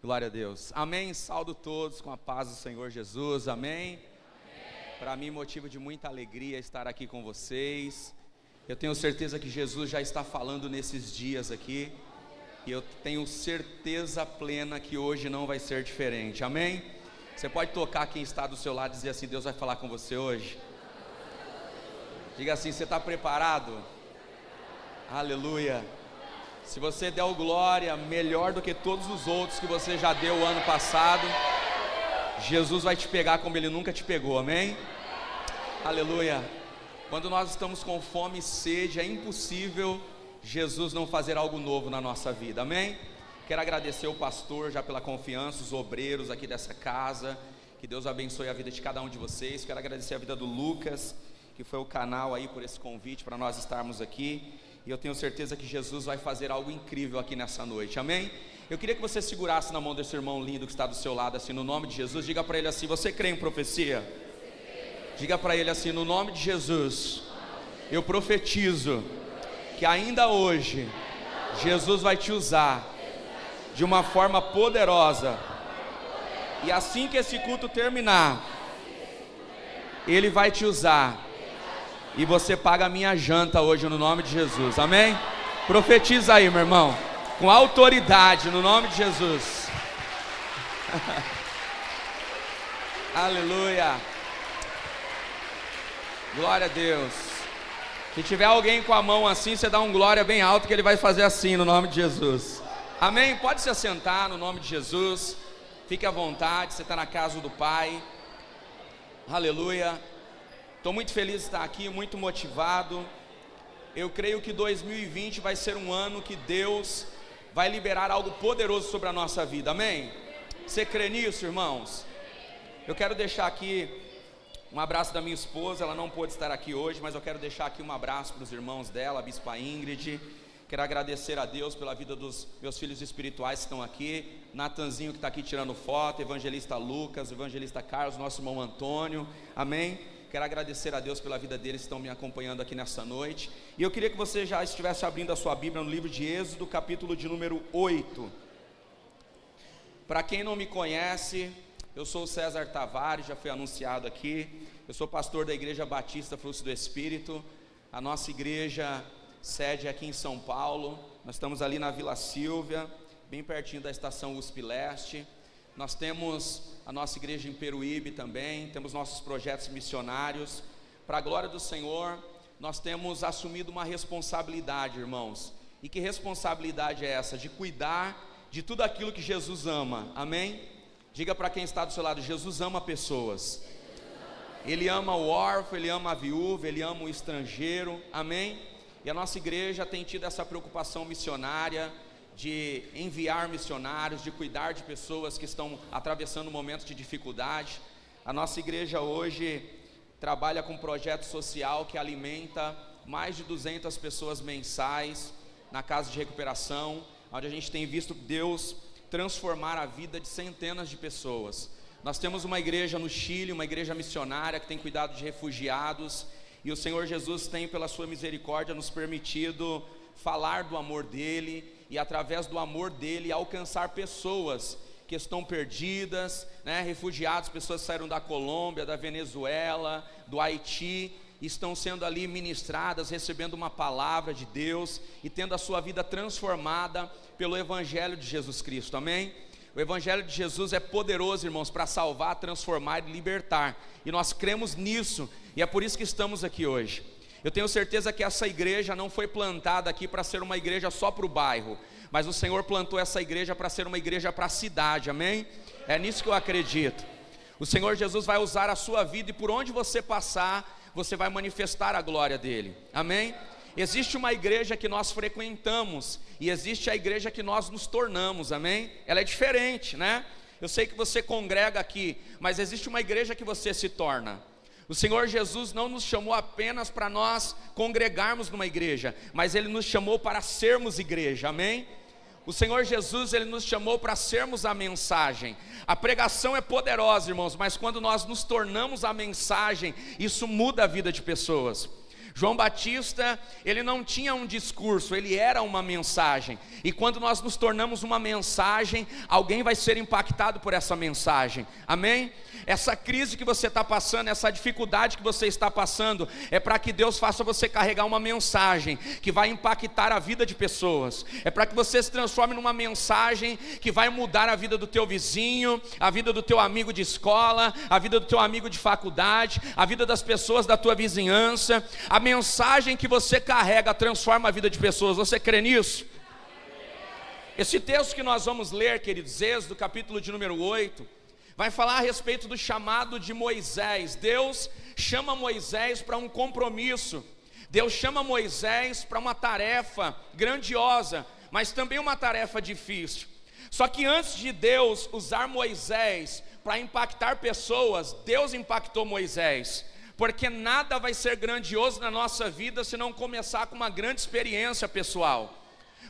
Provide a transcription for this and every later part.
Glória a Deus. Amém. Saúdo todos com a paz do Senhor Jesus. Amém. Para mim, motivo de muita alegria estar aqui com vocês. Eu tenho certeza que Jesus já está falando nesses dias aqui. E eu tenho certeza plena que hoje não vai ser diferente. Amém. Você pode tocar quem está do seu lado e dizer assim: Deus vai falar com você hoje. Diga assim: você está preparado? Aleluia. Se você der o glória melhor do que todos os outros que você já deu o ano passado, Jesus vai te pegar como Ele nunca te pegou, amém? Aleluia. Quando nós estamos com fome e sede, é impossível Jesus não fazer algo novo na nossa vida, amém? Quero agradecer o pastor já pela confiança, os obreiros aqui dessa casa, que Deus abençoe a vida de cada um de vocês. Quero agradecer a vida do Lucas, que foi o canal aí por esse convite para nós estarmos aqui. E eu tenho certeza que Jesus vai fazer algo incrível aqui nessa noite, amém? Eu queria que você segurasse na mão desse irmão lindo que está do seu lado, assim, no nome de Jesus. Diga para ele assim: você crê em profecia? Diga para ele assim: no nome de Jesus, eu profetizo que ainda hoje Jesus vai te usar de uma forma poderosa. E assim que esse culto terminar, Ele vai te usar. E você paga a minha janta hoje no nome de Jesus, amém? Profetiza aí, meu irmão, com autoridade, no nome de Jesus. Aleluia. Glória a Deus. Se tiver alguém com a mão assim, você dá um glória bem alto, que ele vai fazer assim no nome de Jesus. Amém? Pode se assentar no nome de Jesus. Fique à vontade, você está na casa do Pai. Aleluia. Estou muito feliz de estar aqui, muito motivado. Eu creio que 2020 vai ser um ano que Deus vai liberar algo poderoso sobre a nossa vida, amém? Você crê nisso, irmãos? Eu quero deixar aqui um abraço da minha esposa. Ela não pôde estar aqui hoje, mas eu quero deixar aqui um abraço para os irmãos dela, a Bispa Ingrid. Quero agradecer a Deus pela vida dos meus filhos espirituais que estão aqui. Natanzinho que está aqui tirando foto, evangelista Lucas, evangelista Carlos, nosso irmão Antônio, amém? Quero agradecer a Deus pela vida deles que estão me acompanhando aqui nessa noite. E eu queria que você já estivesse abrindo a sua Bíblia no livro de Êxodo, capítulo de número 8. Para quem não me conhece, eu sou o César Tavares, já foi anunciado aqui. Eu sou pastor da Igreja Batista Frutos do Espírito. A nossa igreja sede é aqui em São Paulo. Nós estamos ali na Vila Sílvia, bem pertinho da estação USP Leste. Nós temos a nossa igreja em Peruíbe também, temos nossos projetos missionários. Para a glória do Senhor, nós temos assumido uma responsabilidade, irmãos. E que responsabilidade é essa? De cuidar de tudo aquilo que Jesus ama, amém? Diga para quem está do seu lado: Jesus ama pessoas. Ele ama o órfão, Ele ama a viúva, Ele ama o estrangeiro, amém? E a nossa igreja tem tido essa preocupação missionária, de enviar missionários, de cuidar de pessoas que estão atravessando momentos de dificuldade. A nossa igreja hoje trabalha com um projeto social que alimenta mais de 200 pessoas mensais na casa de recuperação, onde a gente tem visto Deus transformar a vida de centenas de pessoas. Nós temos uma igreja no Chile, uma igreja missionária que tem cuidado de refugiados, e o Senhor Jesus tem, pela sua misericórdia, nos permitido falar do amor dEle, e através do amor dEle alcançar pessoas que estão perdidas, né? Refugiados, pessoas que saíram da Colômbia, da Venezuela, do Haiti, estão sendo ali ministradas, recebendo uma palavra de Deus e tendo a sua vida transformada pelo Evangelho de Jesus Cristo, amém? O Evangelho de Jesus é poderoso, irmãos, para salvar, transformar e libertar, e nós cremos nisso, e é por isso que estamos aqui hoje. Eu tenho certeza que essa igreja não foi plantada aqui para ser uma igreja só para o bairro, mas o Senhor plantou essa igreja para ser uma igreja para a cidade, amém? É nisso que eu acredito. O Senhor Jesus vai usar a sua vida, e por onde você passar, você vai manifestar a glória dEle, amém? Existe uma igreja que nós frequentamos, e existe a igreja que nós nos tornamos, amém? Ela é diferente, né? Eu sei que você congrega aqui, mas existe uma igreja que você se torna. O Senhor Jesus não nos chamou apenas para nós congregarmos numa igreja, mas Ele nos chamou para sermos igreja, amém? O Senhor Jesus, Ele nos chamou para sermos a mensagem. A pregação é poderosa, irmãos, mas quando nós nos tornamos a mensagem, isso muda a vida de pessoas. João Batista, ele não tinha um discurso, ele era uma mensagem. E quando nós nos tornamos uma mensagem, alguém vai ser impactado por essa mensagem. Amém? Essa crise que você está passando, essa dificuldade que você está passando, é para que Deus faça você carregar uma mensagem que vai impactar a vida de pessoas. É para que você se transforme numa mensagem que vai mudar a vida do teu vizinho, a vida do teu amigo de escola, a vida do teu amigo de faculdade, a vida das pessoas da tua vizinhança. A mensagem que você carrega transforma a vida de pessoas. Você crê nisso? Esse texto que nós vamos ler, queridos, Êxodo, capítulo de número 8, vai falar a respeito do chamado de Moisés. Deus chama Moisés para um compromisso. Deus chama Moisés para uma tarefa grandiosa, mas também uma tarefa difícil. Só que antes de Deus usar Moisés para impactar pessoas, Deus impactou Moisés. Porque nada vai ser grandioso na nossa vida se não começar com uma grande experiência pessoal.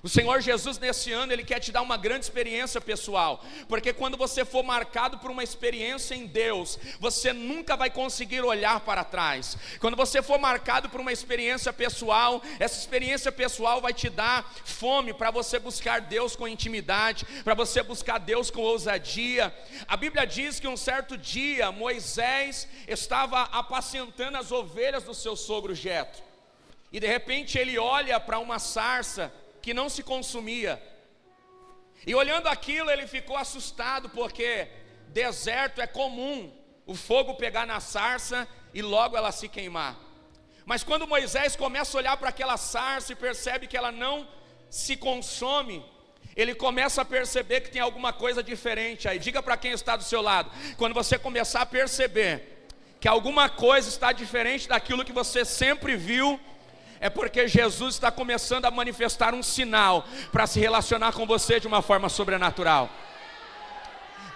O Senhor Jesus nesse ano, Ele quer te dar uma grande experiência pessoal, porque quando você for marcado por uma experiência em Deus, você nunca vai conseguir olhar para trás. Quando você for marcado por uma experiência pessoal, essa experiência pessoal vai te dar fome para você buscar Deus com intimidade, para você buscar Deus com ousadia. A Bíblia diz que um certo dia, Moisés estava apacentando as ovelhas do seu sogro Jetro, e de repente ele olha para uma sarça que não se consumia, e olhando aquilo ele ficou assustado, porque deserto é comum o fogo pegar na sarça e logo ela se queimar. Mas quando Moisés começa a olhar para aquela sarça e percebe que ela não se consome, ele começa a perceber que tem alguma coisa diferente aí. Diga para quem está do seu lado: quando você começar a perceber que alguma coisa está diferente daquilo que você sempre viu, é porque Jesus está começando a manifestar um sinal para se relacionar com você de uma forma sobrenatural.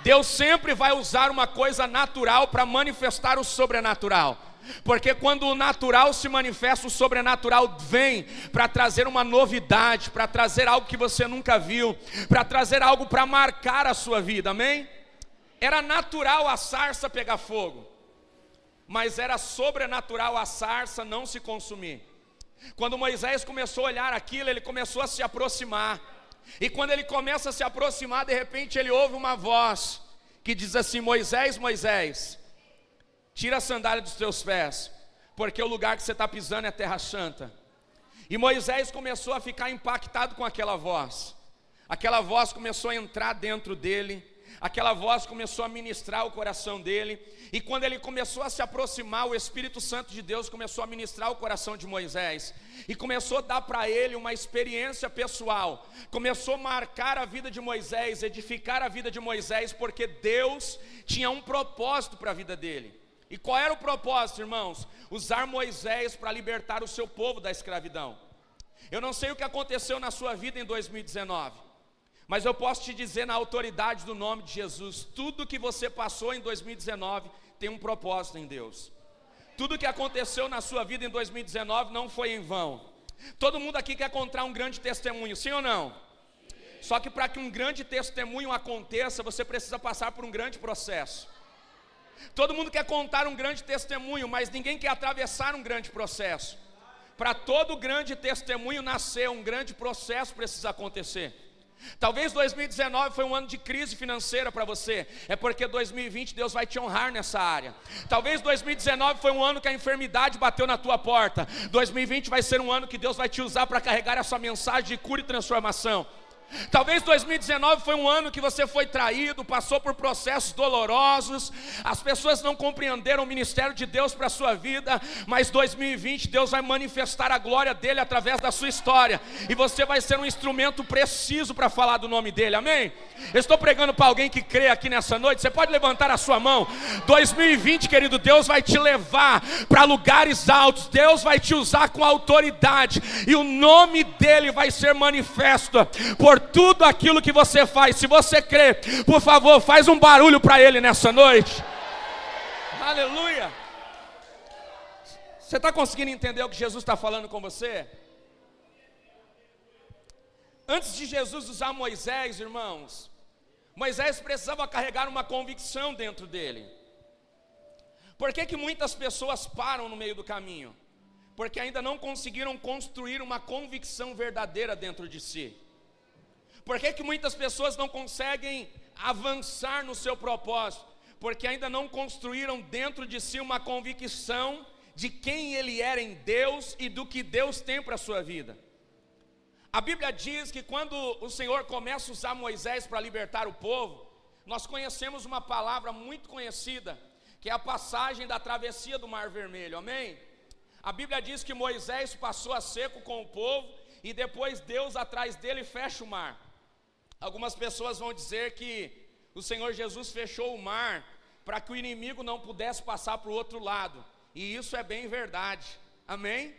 Deus sempre vai usar uma coisa natural para manifestar o sobrenatural, porque quando o natural se manifesta, o sobrenatural vem para trazer uma novidade, para trazer algo que você nunca viu, para trazer algo para marcar a sua vida, amém? Era natural a sarça pegar fogo, mas era sobrenatural a sarça não se consumir. Quando Moisés começou a olhar aquilo, ele começou a se aproximar. E quando ele começa a se aproximar, de repente ele ouve uma voz que diz assim: Moisés, Moisés, tira a sandália dos teus pés, porque o lugar que você está pisando é terra santa. E Moisés começou a ficar impactado com aquela voz. Aquela voz começou a entrar dentro dele, aquela voz começou a ministrar o coração dele. E quando ele começou a se aproximar, o Espírito Santo de Deus começou a ministrar o coração de Moisés, e começou a dar para ele uma experiência pessoal. Começou a marcar a vida de Moisés, edificar a vida de Moisés, porque Deus tinha um propósito para a vida dele. E qual era o propósito, irmãos? Usar Moisés para libertar o seu povo da escravidão. Eu não sei o que aconteceu na sua vida em 2019, mas eu posso te dizer na autoridade do nome de Jesus: tudo que você passou em 2019 tem um propósito em Deus. Tudo que aconteceu na sua vida em 2019 não foi em vão. Todo mundo aqui quer contar um grande testemunho, sim ou não? Só que para que um grande testemunho aconteça, você precisa passar por um grande processo. Todo mundo quer contar um grande testemunho, mas ninguém quer atravessar um grande processo. Para todo grande testemunho nascer, um grande processo precisa acontecer. Talvez 2019 foi um ano de crise financeira para você, é porque 2020 Deus vai te honrar nessa área. Talvez 2019 foi um ano que a enfermidade bateu na tua porta. 2020 vai ser um ano que Deus vai te usar para carregar essa mensagem de cura e transformação. Talvez 2019 foi um ano que você foi traído, passou por processos dolorosos, as pessoas não compreenderam o ministério de Deus para a sua vida, mas 2020 Deus vai manifestar a glória dele através da sua história, e você vai ser um instrumento preciso para falar do nome dele, amém? Eu estou pregando para alguém que crê aqui nessa noite. Você pode levantar a sua mão. 2020, querido, Deus vai te levar para lugares altos, Deus vai te usar com autoridade, e o nome dele vai ser manifesto por tudo aquilo que você faz. Se você crê, por favor, faz um barulho para ele nessa noite. Aleluia. Você está conseguindo entender o que Jesus está falando com você? Antes de Jesus usar Moisés, irmãos, Moisés precisava carregar uma convicção dentro dele. Por que muitas pessoas param no meio do caminho? Porque ainda não conseguiram construir uma convicção verdadeira dentro de si. Por que muitas pessoas não conseguem avançar no seu propósito? Porque ainda não construíram dentro de si uma convicção de quem ele era em Deus e do que Deus tem para a sua vida. A Bíblia diz que quando o Senhor começa a usar Moisés para libertar o povo, nós conhecemos uma palavra muito conhecida, que é a passagem da travessia do Mar Vermelho, amém? A Bíblia diz que Moisés passou a seco com o povo, e depois Deus atrás dele fecha o mar. Algumas pessoas vão dizer que o Senhor Jesus fechou o mar para que o inimigo não pudesse passar para o outro lado, e isso é bem verdade, amém?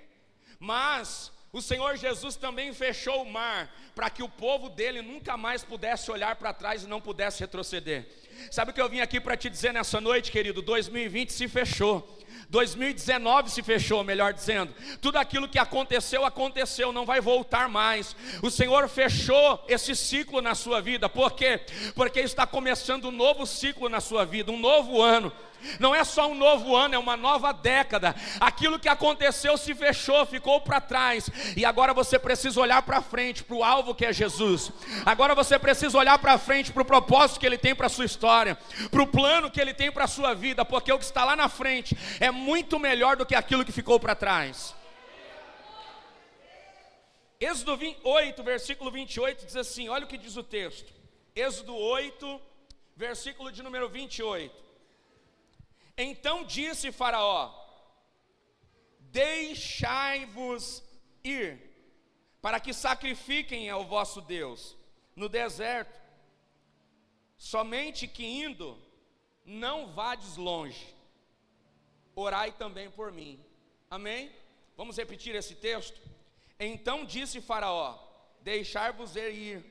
Mas o Senhor Jesus também fechou o mar para que o povo dele nunca mais pudesse olhar para trás e não pudesse retroceder. Sabe o que eu vim aqui para te dizer nessa noite, querido? 2020 se fechou. 2019 se fechou, melhor dizendo. Tudo aquilo que aconteceu, aconteceu, não vai voltar mais. O Senhor fechou esse ciclo na sua vida. Por quê? Porque está começando um novo ciclo na sua vida, um novo ano. Não é só um novo ano, é uma nova década. Aquilo que aconteceu se fechou, ficou para trás. E agora você precisa olhar para frente, para o alvo que é Jesus. Agora você precisa olhar para frente, para o propósito que Ele tem para a sua história, para o plano que Ele tem para a sua vida. Porque o que está lá na frente é muito melhor do que aquilo que ficou para trás. Êxodo 8, versículo 28 diz assim, olha o que diz o texto. Êxodo 8, versículo de número 28. Então disse Faraó: deixai-vos ir, para que sacrifiquem ao vosso Deus no deserto. Somente que indo, não vades longe. Orai também por mim. Amém? Vamos repetir esse texto? Então disse Faraó: deixai-vos ir,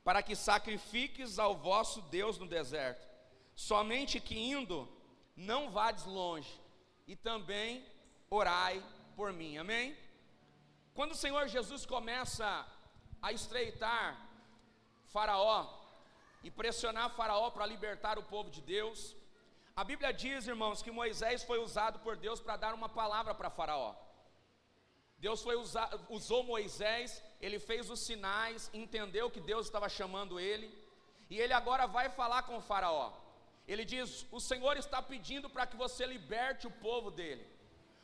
para que sacrifiques ao vosso Deus no deserto. Somente que indo, não vades longe, e também orai por mim, amém? Quando o Senhor Jesus começa a estreitar Faraó, e pressionar Faraó para libertar o povo de Deus, a Bíblia diz, irmãos, que Moisés foi usado por Deus para dar uma palavra para Faraó. Deus usou Moisés, ele fez os sinais, entendeu que Deus estava chamando ele, e ele agora vai falar com Faraó. Ele diz: o Senhor está pedindo para que você liberte o povo dele.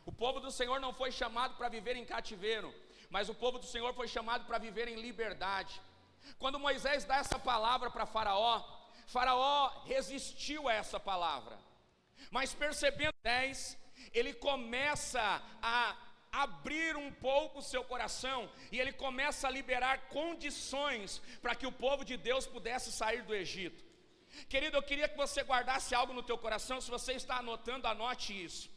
O povo do Senhor não foi chamado para viver em cativeiro, mas o povo do Senhor foi chamado para viver em liberdade. Quando Moisés dá essa palavra para Faraó, Faraó resistiu a essa palavra. Mas percebendo ele começa a abrir um pouco o seu coração, e ele começa a liberar condições para que o povo de Deus pudesse sair do Egito. Querido, eu queria que você guardasse algo no teu coração. Se você está anotando, anote isso.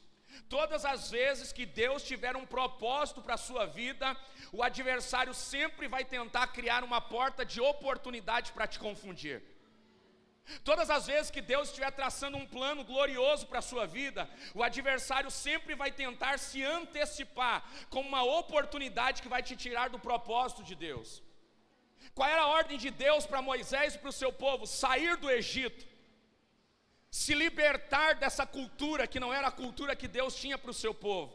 Todas as vezes que Deus tiver um propósito para a sua vida, o adversário sempre vai tentar criar uma porta de oportunidade para te confundir. Todas as vezes que Deus estiver traçando um plano glorioso para a sua vida, o adversário sempre vai tentar se antecipar com uma oportunidade que vai te tirar do propósito de Deus. Qual era a ordem de Deus para Moisés e para o seu povo? Sair do Egito, se libertar dessa cultura que não era a cultura que Deus tinha para o seu povo.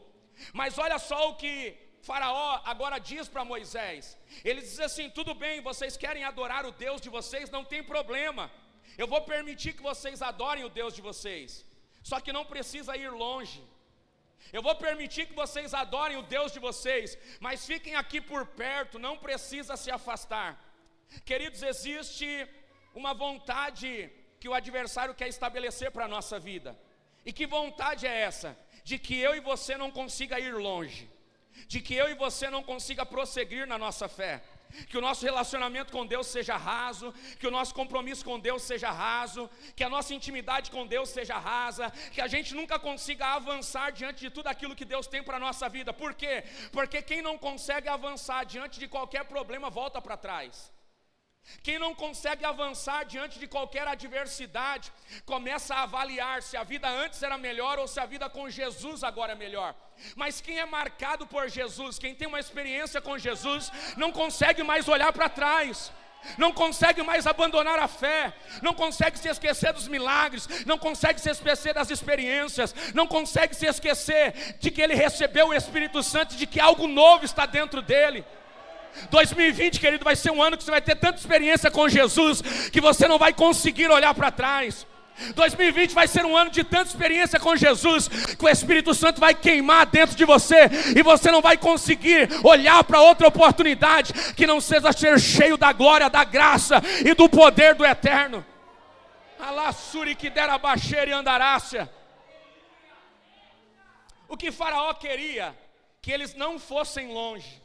Mas olha só o que Faraó agora diz para Moisés. Ele diz assim: tudo bem, vocês querem adorar o Deus de vocês, não tem problema, eu vou permitir que vocês adorem o Deus de vocês, só que não precisa ir longe. Eu vou permitir que vocês adorem o Deus de vocês, mas fiquem aqui por perto, não precisa se afastar. Queridos, existe uma vontade que o adversário quer estabelecer para a nossa vida. E que vontade é essa? De que eu e você não consiga ir longe, de que eu e você não consiga prosseguir na nossa fé, que o nosso relacionamento com Deus seja raso, que o nosso compromisso com Deus seja raso, que a nossa intimidade com Deus seja rasa, que a gente nunca consiga avançar diante de tudo aquilo que Deus tem para a nossa vida. Por quê? Porque quem não consegue avançar diante de qualquer problema volta para trás. Quem não consegue avançar diante de qualquer adversidade começa a avaliar se a vida antes era melhor ou se a vida com Jesus agora é melhor. Mas quem é marcado por Jesus, quem tem uma experiência com Jesus, não consegue mais olhar para trás. não consegue mais abandonar a fé, não consegue se esquecer dos milagres, não consegue se esquecer das experiências, não consegue se esquecer de que ele recebeu o Espírito Santo, de que algo novo está dentro dele. 2020, querido, vai ser um ano que você vai ter tanta experiência com Jesus, que você não vai conseguir olhar para trás. 2020 vai ser um ano de tanta experiência com Jesus, que o Espírito Santo vai queimar dentro de você, e você não vai conseguir olhar para outra oportunidade que não seja ser cheio da glória, da graça e do poder do Eterno. Alassuri que dera baixeira e andarácia. O que Faraó queria? Que eles não fossem longe.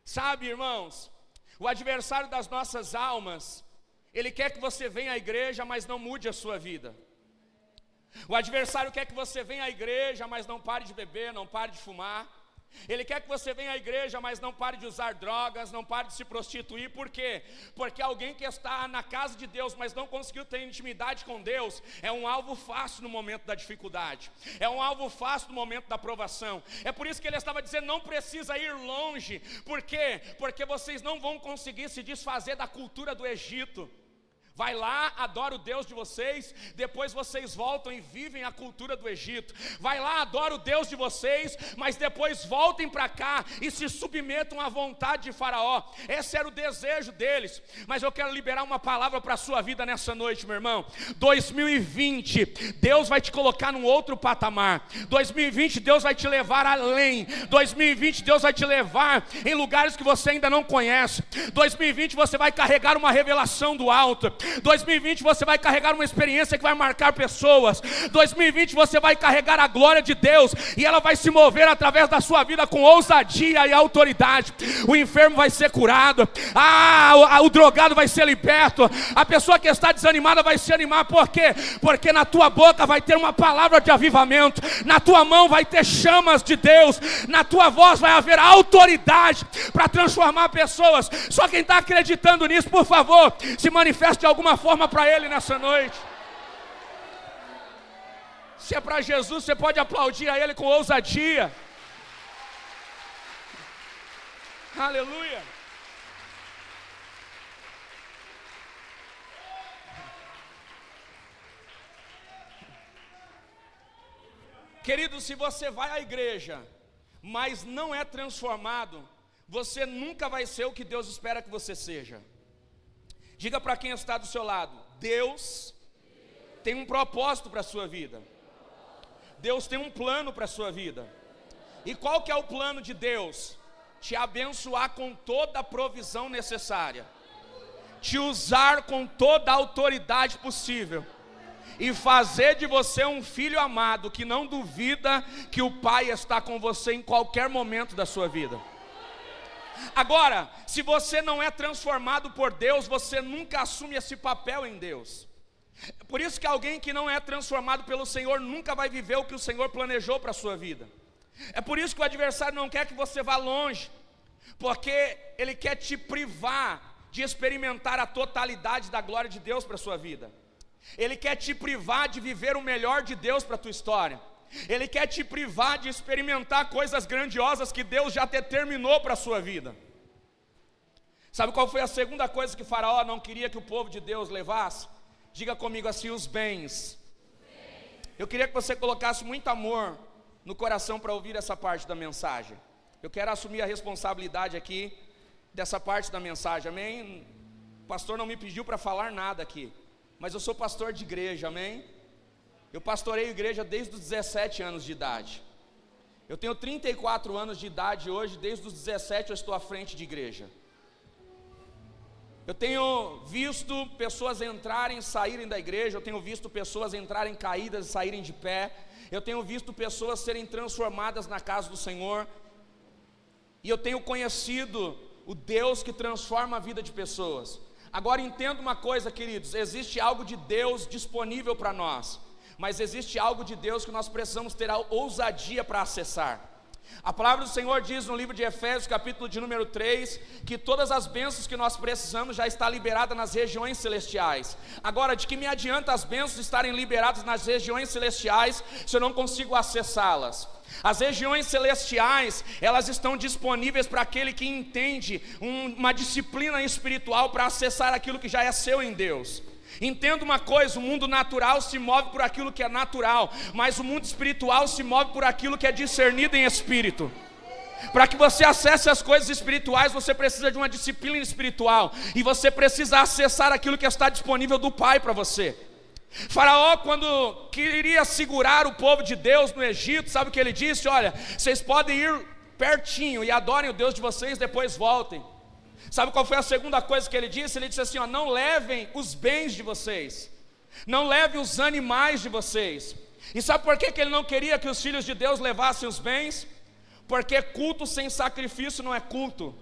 Sabe, irmãos, o adversário das nossas almas, ele quer que você venha à igreja, mas não mude a sua vida. O adversário quer que você venha à igreja, mas não pare de beber, não pare de fumar. Ele quer que você venha à igreja, mas não pare de usar drogas, não pare de se prostituir. Por quê? Porque alguém que está na casa de Deus, mas não conseguiu ter intimidade com Deus, é um alvo fácil no momento da dificuldade, é um alvo fácil no momento da provação. É por isso que ele estava dizendo, não precisa ir longe. Por quê? Porque vocês não vão conseguir se desfazer da cultura do Egito. Vai lá, adora o Deus de vocês, depois vocês voltam e vivem a cultura do Egito. Vai lá, adora o Deus de vocês, mas depois voltem para cá e se submetam à vontade de Faraó. Esse era o desejo deles. Mas eu quero liberar uma palavra para a sua vida nessa noite, meu irmão. 2020, Deus vai te colocar num outro patamar. 2020, Deus vai te levar além. 2020, Deus vai te levar em lugares que você ainda não conhece. 2020, você vai carregar uma revelação do alto. 2020 você vai carregar uma experiência que vai marcar pessoas. 2020 você vai carregar a glória de Deus, e ela vai se mover através da sua vida com ousadia e autoridade. O enfermo vai ser curado, o drogado vai ser liberto, a pessoa que está desanimada vai se animar. Por quê? Porque na tua boca vai ter uma palavra de avivamento, na tua mão vai ter chamas de Deus, na tua voz vai haver autoridade para transformar pessoas. Só quem está acreditando nisso, por favor, se manifeste de alguma forma para Ele nessa noite. Se é para Jesus, você pode aplaudir a Ele com ousadia. Aleluia. Querido, se você vai à igreja, mas não é transformado, você nunca vai ser o que Deus espera que você seja. Diga para quem está do seu lado, Deus tem um propósito para a sua vida. Deus tem um plano para a sua vida. E qual que é o plano de Deus? Te abençoar com toda a provisão necessária, te usar com toda a autoridade possível, e fazer de você um filho amado, que não duvida que o Pai está com você em qualquer momento da sua vida. Agora, se você não é transformado por Deus, você nunca assume esse papel em Deus. Por isso que alguém que não é transformado pelo Senhor nunca vai viver o que o Senhor planejou para a sua vida. É por isso que o adversário não quer que você vá longe, porque ele quer te privar de experimentar a totalidade da glória de Deus para a sua vida. Ele quer te privar de viver o melhor de Deus para a tua história. Ele quer te privar de experimentar coisas grandiosas que Deus já determinou para a sua vida. Sabe qual foi a segunda coisa que Faraó não queria que o povo de Deus levasse? Diga comigo assim, os bens. Eu queria que você colocasse muito amor no coração para ouvir essa parte da mensagem. Eu quero assumir a responsabilidade aqui dessa parte da mensagem, amém? O pastor não me pediu para falar nada aqui, mas eu sou pastor de igreja, amém? Eu pastorei igreja desde os 17 anos de idade. Eu tenho 34 anos de idade hoje, desde os 17 eu estou à frente de igreja. Eu tenho visto pessoas entrarem e saírem da igreja, eu tenho visto pessoas entrarem caídas e saírem de pé, eu tenho visto pessoas serem transformadas na casa do Senhor, e eu tenho conhecido o Deus que transforma a vida de pessoas. Agora entenda uma coisa, queridos, existe algo de Deus disponível para nós, mas existe algo de Deus que nós precisamos ter a ousadia para acessar. A palavra do Senhor diz no livro de Efésios, capítulo de número 3, que todas as bênçãos que nós precisamos já está liberada nas regiões celestiais. Agora, de que me adianta as bênçãos estarem liberadas nas regiões celestiais se eu não consigo acessá-las? As regiões celestiais, elas estão disponíveis para aquele que entende uma disciplina espiritual para acessar aquilo que já é seu em Deus. Entenda uma coisa, o mundo natural se move por aquilo que é natural, mas o mundo espiritual se move por aquilo que é discernido em espírito. Para que você acesse as coisas espirituais, você precisa de uma disciplina espiritual, e você precisa acessar aquilo que está disponível do Pai para você. Faraó, quando queria segurar o povo de Deus no Egito, sabe o que ele disse? Olha, vocês podem ir pertinho e adorem o Deus de vocês, depois voltem. Sabe qual foi a segunda coisa que ele disse? Ele disse assim, ó, não levem os bens de vocês, não levem os animais de vocês. E sabe por que ele não queria que os filhos de Deus levassem os bens? Porque culto sem sacrifício não é culto.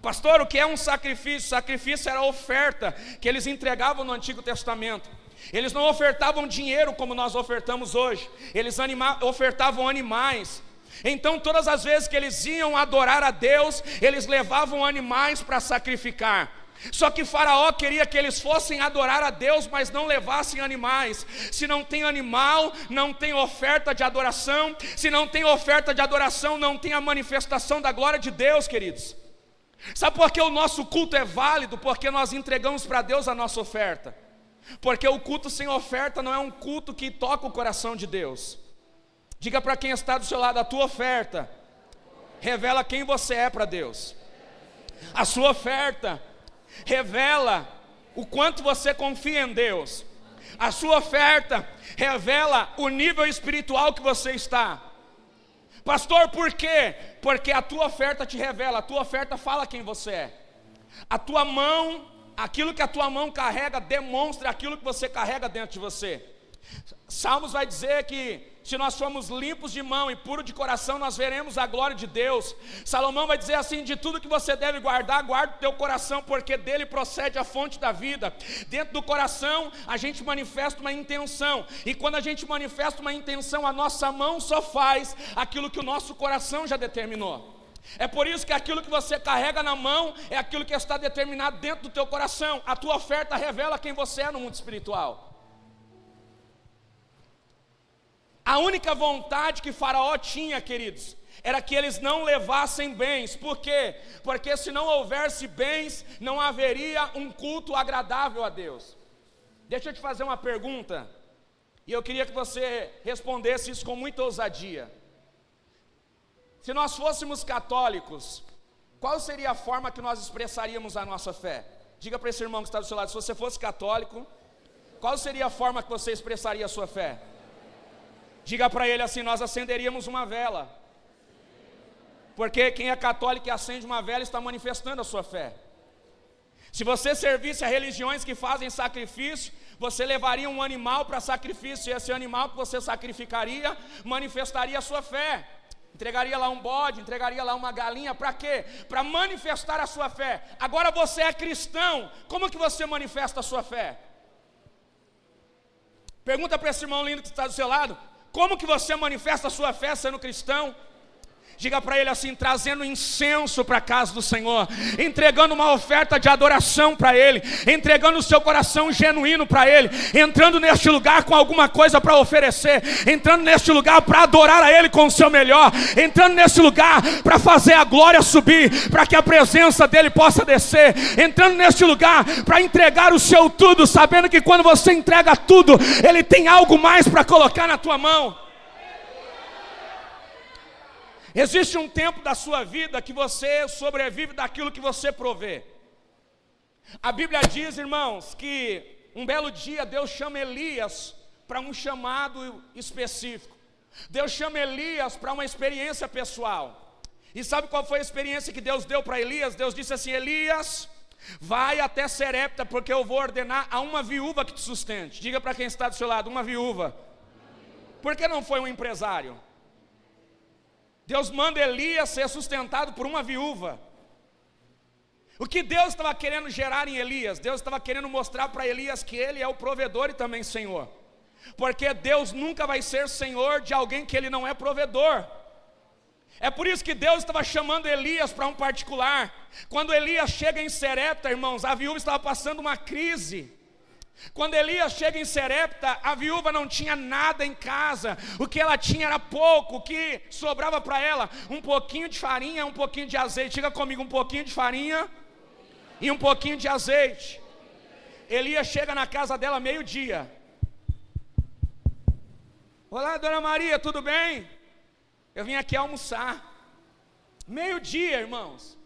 Pastor, o que é um sacrifício? Sacrifício era a oferta que eles entregavam no Antigo Testamento. Eles não ofertavam dinheiro como nós ofertamos hoje, eles ofertavam animais. Então todas as vezes que eles iam adorar a Deus, eles levavam animais para sacrificar. Só que Faraó queria que eles fossem adorar a Deus, mas não levassem animais. Se não tem animal, não tem oferta de adoração. Se não tem oferta de adoração, não tem a manifestação da glória de Deus, queridos. Sabe por que o nosso culto é válido? Porque nós entregamos para Deus a nossa oferta. Porque o culto sem oferta não é um culto que toca o coração de Deus. Diga para quem está do seu lado, a tua oferta revela quem você é para Deus. A sua oferta revela o quanto você confia em Deus. A sua oferta revela o nível espiritual que você está. Pastor, por quê? Porque a tua oferta te revela, a tua oferta fala quem você é. A tua mão, aquilo que a tua mão carrega, demonstra aquilo que você carrega dentro de você. Salmos vai dizer que se nós formos limpos de mão e puros de coração, nós veremos a glória de Deus. Salomão vai dizer assim, de tudo que você deve guardar, guarda o teu coração, porque dele procede a fonte da vida. Dentro do coração, a gente manifesta uma intenção, e quando a gente manifesta uma intenção, a nossa mão só faz aquilo que o nosso coração já determinou. É por isso que aquilo que você carrega na mão é aquilo que está determinado dentro do teu coração. A tua oferta revela quem você é no mundo espiritual. A única vontade que Faraó tinha, queridos, era que eles não levassem bens. Por quê? Porque se não houvesse bens, não haveria um culto agradável a Deus. Deixa eu te fazer uma pergunta, e eu queria que você respondesse isso com muita ousadia. Se nós fôssemos católicos, qual seria a forma que nós expressaríamos a nossa fé? Diga para esse irmão que está do seu lado, se você fosse católico, qual seria a forma que você expressaria a sua fé? Diga para ele assim, nós acenderíamos uma vela. Porque quem é católico e acende uma vela está manifestando a sua fé. Se você servisse a religiões que fazem sacrifício, você levaria um animal para sacrifício, e esse animal que você sacrificaria, manifestaria a sua fé. Entregaria lá um bode, entregaria lá uma galinha, para quê? Para manifestar a sua fé. Agora você é cristão, como que você manifesta a sua fé? Pergunta para esse irmão lindo que está do seu lado, como que você manifesta a sua fé sendo cristão? Diga para ele assim, trazendo incenso para a casa do Senhor, entregando uma oferta de adoração para Ele, entregando o seu coração genuíno para Ele, entrando neste lugar com alguma coisa para oferecer, entrando neste lugar para adorar a Ele com o seu melhor, entrando neste lugar para fazer a glória subir, para que a presença dEle possa descer, entrando neste lugar para entregar o seu tudo, sabendo que quando você entrega tudo, Ele tem algo mais para colocar na tua mão. Existe um tempo da sua vida que você sobrevive daquilo que você provê. A Bíblia diz, irmãos, que um belo dia Deus chama Elias para um chamado específico. Deus chama Elias para uma experiência pessoal. E sabe qual foi a experiência que Deus deu para Elias? Deus disse assim, Elias, vai até Serepta, porque eu vou ordenar a uma viúva que te sustente. Diga para quem está do seu lado, uma viúva. Por que não foi um empresário? Deus manda Elias ser sustentado por uma viúva. O que Deus estava querendo gerar em Elias? Deus estava querendo mostrar para Elias que Ele é o provedor e também Senhor. Porque Deus nunca vai ser Senhor de alguém que Ele não é provedor. É por isso que Deus estava chamando Elias para um particular. Quando Elias chega em Serepta, irmãos, a viúva estava passando uma crise. Quando Elias chega em Serepta, a viúva não tinha nada em casa. O que ela tinha era pouco. O que sobrava para ela? Um pouquinho de farinha, um pouquinho de azeite. Diga comigo, um pouquinho de farinha e um pouquinho de azeite. Elias chega na casa dela meio-dia. Olá, dona Maria, tudo bem? Eu vim aqui almoçar. Meio-dia, irmãos.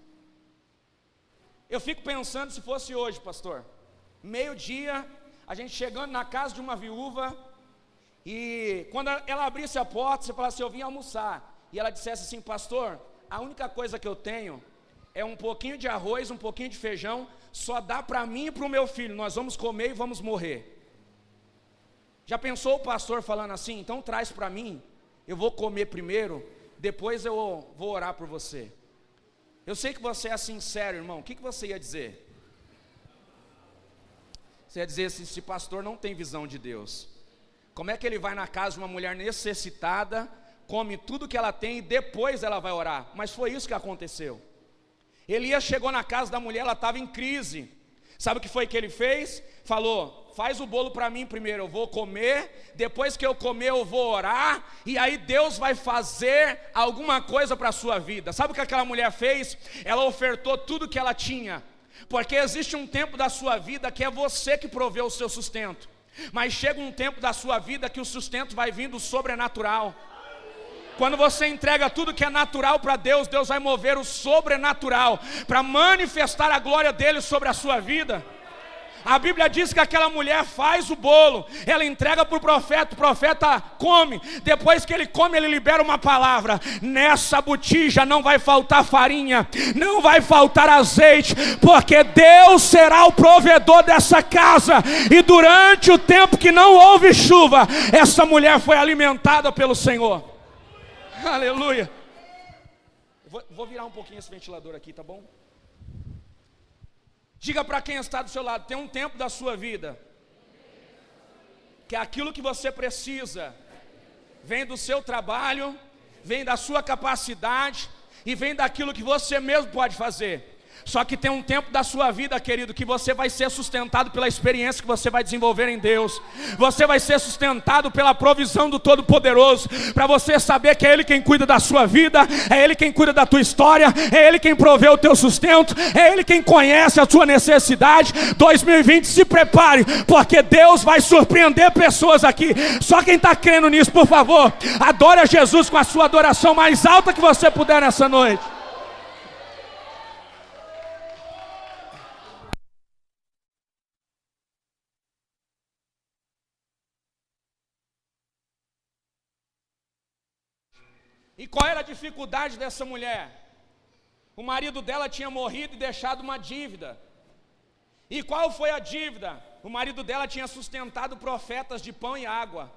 Eu fico pensando se fosse hoje, pastor. Meio-dia, a gente chegando na casa de uma viúva, e quando ela abrisse a porta, você falasse, eu vim almoçar, e ela dissesse assim, pastor, a única coisa que eu tenho é um pouquinho de arroz, um pouquinho de feijão, só dá para mim e para o meu filho, nós vamos comer e vamos morrer. Já pensou o pastor falando assim, então traz para mim, eu vou comer primeiro, depois eu vou orar por você. Eu sei que você é sincero, irmão, o que você ia dizer? Você ia dizer assim, esse pastor não tem visão de Deus. Como é que ele vai na casa de uma mulher necessitada, come tudo que ela tem e depois ela vai orar? Mas foi isso que aconteceu. Elias chegou na casa da mulher, ela estava em crise. Sabe o que foi que ele fez? Falou, faz o bolo para mim primeiro, eu vou comer, depois que eu comer eu vou orar, e aí Deus vai fazer alguma coisa para a sua vida. Sabe o que aquela mulher fez? Ela ofertou tudo que ela tinha. Porque existe um tempo da sua vida que é você que provê o seu sustento, mas chega um tempo da sua vida que o sustento vai vindo sobrenatural. Quando você entrega tudo que é natural para Deus, Deus vai mover o sobrenatural para manifestar a glória dele sobre a sua vida. A Bíblia diz que aquela mulher faz o bolo, ela entrega para o profeta come, depois que ele come, ele libera uma palavra: nessa botija não vai faltar farinha, não vai faltar azeite, porque Deus será o provedor dessa casa. E durante o tempo que não houve chuva, essa mulher foi alimentada pelo Senhor. Aleluia. Vou virar um pouquinho esse ventilador aqui, tá bom? Diga para quem está do seu lado, tem um tempo da sua vida que aquilo que você precisa vem do seu trabalho, vem da sua capacidade e vem daquilo que você mesmo pode fazer. Só que tem um tempo da sua vida, querido, que você vai ser sustentado pela experiência que você vai desenvolver em Deus. Você vai ser sustentado pela provisão do Todo-Poderoso, para você saber que é Ele quem cuida da sua vida, é Ele quem cuida da tua história, é Ele quem provê o teu sustento, é Ele quem conhece a sua necessidade. 2020, se prepare, porque Deus vai surpreender pessoas aqui. Só quem está crendo nisso, por favor, adore a Jesus com a sua adoração mais alta que você puder nessa noite. E qual era a dificuldade dessa mulher? O marido dela tinha morrido e deixado uma dívida. E qual foi a dívida? O marido dela tinha sustentado profetas de pão e água.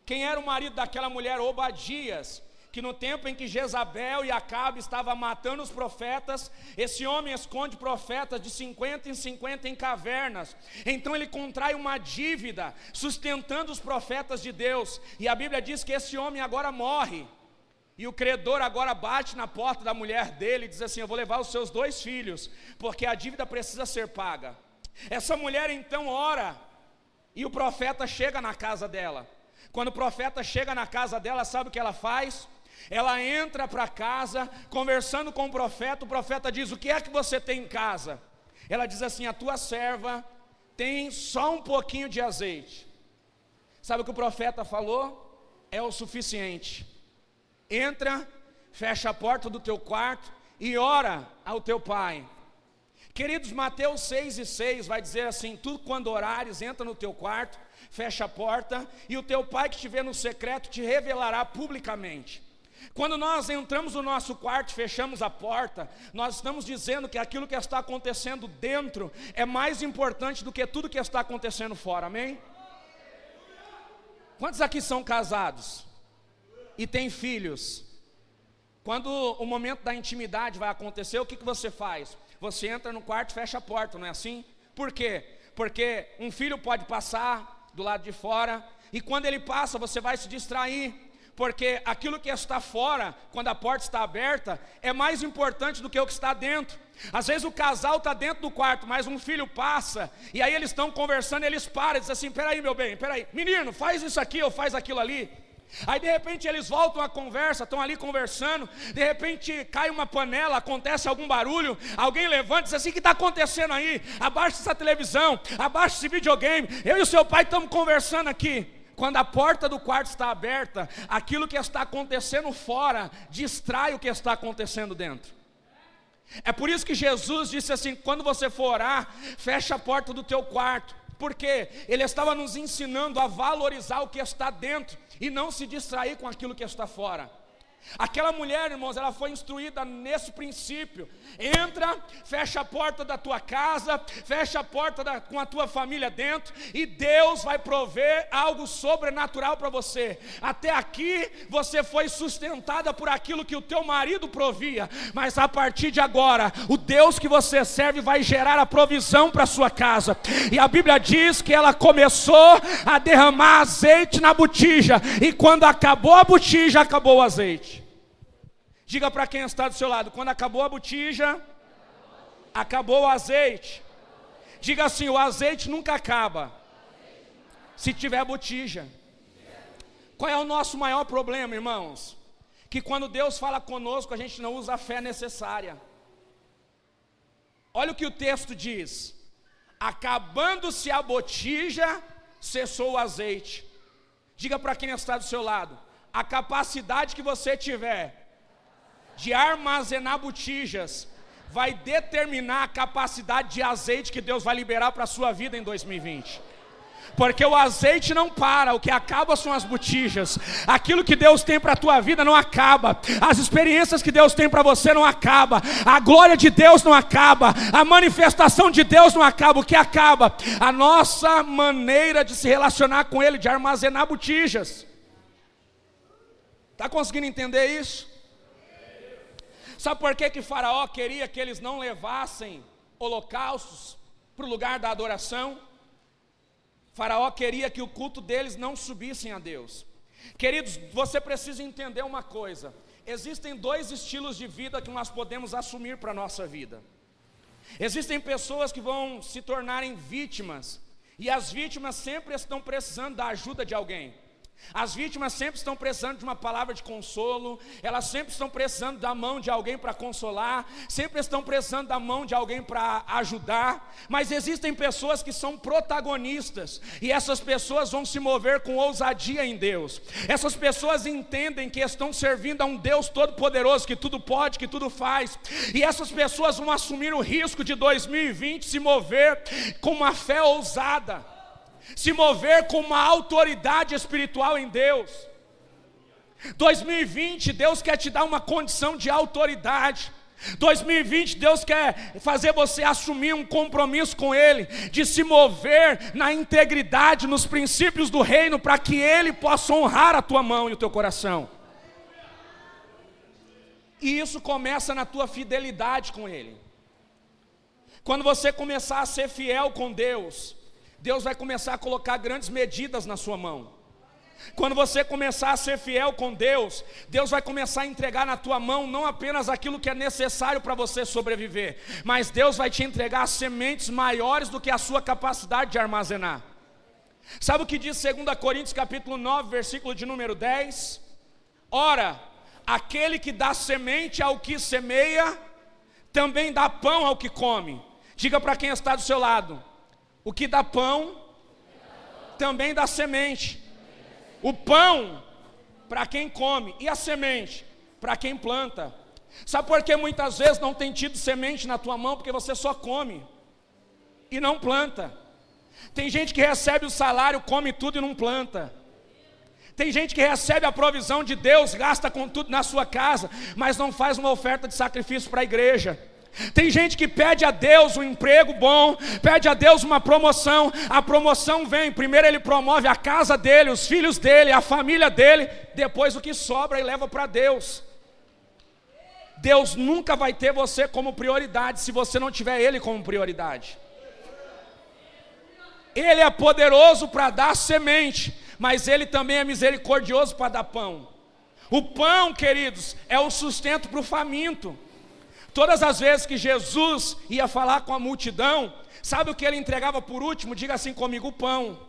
Quem era o marido daquela mulher? Obadias, que no tempo em que Jezabel e Acabe estavam matando os profetas, esse homem esconde profetas de 50 em 50 em cavernas. Então ele contrai uma dívida, sustentando os profetas de Deus. E a Bíblia diz que esse homem agora morre. E o credor agora bate na porta da mulher dele e diz assim: eu vou levar os seus 2 filhos, porque a dívida precisa ser paga. Essa mulher então ora, e o profeta chega na casa dela. Quando o profeta chega na casa dela, sabe o que ela faz? Ela entra para casa, conversando com o profeta diz: o que é que você tem em casa? Ela diz assim: a tua serva tem só um pouquinho de azeite. Sabe o que o profeta falou? É o suficiente. Entra, fecha a porta do teu quarto e ora ao teu pai. Queridos, Mateus 6:6 vai dizer assim: tu quando orares, entra no teu quarto, fecha a porta, e o teu pai que estiver no secreto te revelará publicamente. Quando nós entramos no nosso quarto, fechamos a porta, nós estamos dizendo que aquilo que está acontecendo dentro é mais importante do que tudo que está acontecendo fora, amém? Quantos aqui são casados e tem filhos? Quando o momento da intimidade vai acontecer, o que você faz? Você entra no quarto e fecha a porta, não é assim? Por quê? Porque um filho pode passar do lado de fora, e quando ele passa, você vai se distrair. Porque aquilo que está fora, quando a porta está aberta, é mais importante do que o que está dentro. Às vezes o casal está dentro do quarto, mas um filho passa, e aí eles estão conversando, eles param e dizem assim: peraí meu bem, peraí, menino, faz isso aqui ou faz aquilo ali. Aí de repente eles voltam à conversa, estão ali conversando, de repente cai uma panela, acontece algum barulho, alguém levanta e diz assim: o que está acontecendo aí? Abaixa essa televisão, abaixa esse videogame, eu e o seu pai estamos conversando aqui. Quando a porta do quarto está aberta, aquilo que está acontecendo fora distrai o que está acontecendo dentro. É por isso que Jesus disse assim: quando você for orar, fecha a porta do teu quarto. Porque Ele estava nos ensinando a valorizar o que está dentro e não se distrair com aquilo que está fora. Aquela mulher, irmãos, ela foi instruída nesse princípio: entra, fecha a porta da tua casa, fecha a porta com a tua família dentro, e Deus vai prover algo sobrenatural para você. Até aqui você foi sustentada por aquilo que o teu marido provia, mas a partir de agora, o Deus que você serve vai gerar a provisão para a sua casa. E a Bíblia diz que ela começou a derramar azeite na botija, e quando acabou a botija, acabou o azeite. Diga para quem está do seu lado: quando acabou a botija, acabou o azeite. Diga assim: o azeite nunca acaba se tiver botija. Qual é o nosso maior problema, irmãos? Que quando Deus fala conosco, a gente não usa a fé necessária. Olha o que o texto diz: acabando-se a botija, cessou o azeite. Diga para quem está do seu lado: a capacidade que você tiver de armazenar botijas vai determinar a capacidade de azeite que Deus vai liberar para a sua vida em 2020. Porque o azeite não para, o que acaba são as botijas. Aquilo que Deus tem para a tua vida não acaba. As experiências que Deus tem para você não acaba. A glória de Deus não acaba. A manifestação de Deus não acaba. O que acaba? A nossa maneira de se relacionar com Ele, de armazenar botijas. Está conseguindo entender isso? Sabe por que Faraó queria que eles não levassem holocaustos para o lugar da adoração? Faraó queria que o culto deles não subissem a Deus. Queridos, você precisa entender uma coisa: existem dois estilos de vida que nós podemos assumir para a nossa vida. Existem pessoas que vão se tornarem vítimas, e as vítimas sempre estão precisando da ajuda de alguém. As vítimas sempre estão precisando de uma palavra de consolo, elas sempre estão precisando da mão de alguém para consolar, sempre estão precisando da mão de alguém para ajudar. Mas existem pessoas que são protagonistas, e essas pessoas vão se mover com ousadia em Deus. Essas pessoas entendem que estão servindo a um Deus todo-poderoso, que tudo pode, que tudo faz, e essas pessoas vão assumir o risco de 2020 se mover com uma fé ousada, se mover com uma autoridade espiritual em Deus. 2020, Deus quer te dar uma condição de autoridade. 2020, Deus quer fazer você assumir um compromisso com Ele, de se mover na integridade, nos princípios do reino, para que Ele possa honrar a tua mão e o teu coração. E isso começa na tua fidelidade com Ele. Quando você começar a ser fiel com Deus, Deus vai começar a colocar grandes medidas na sua mão. Quando você começar a ser fiel com Deus, Deus vai começar a entregar na tua mão não apenas aquilo que é necessário para você sobreviver, mas Deus vai te entregar sementes maiores do que a sua capacidade de armazenar. Sabe o que diz 2 Coríntios capítulo 9, versículo de número 10? Ora, aquele que dá semente ao que semeia, também dá pão ao que come. Diga para quem está do seu lado: o que dá pão, também dá semente. O pão, para quem come, e a semente, para quem planta. Sabe por que muitas vezes não tem tido semente na tua mão? Porque você só come e não planta. Tem gente que recebe o salário, come tudo e não planta. Tem gente que recebe a provisão de Deus, gasta com tudo na sua casa, mas não faz uma oferta de sacrifício para a igreja. Tem gente que pede a Deus um emprego bom, pede a Deus uma promoção, a promoção vem, primeiro ele promove a casa dele, os filhos dele, a família dele, depois o que sobra ele leva para Deus. Deus nunca vai ter você como prioridade se você não tiver Ele como prioridade. Ele é poderoso para dar semente, mas Ele também é misericordioso para dar pão. O pão, queridos, é o sustento para o faminto. Todas as vezes que Jesus ia falar com a multidão, sabe o que ele entregava por último? Diga assim comigo: o pão.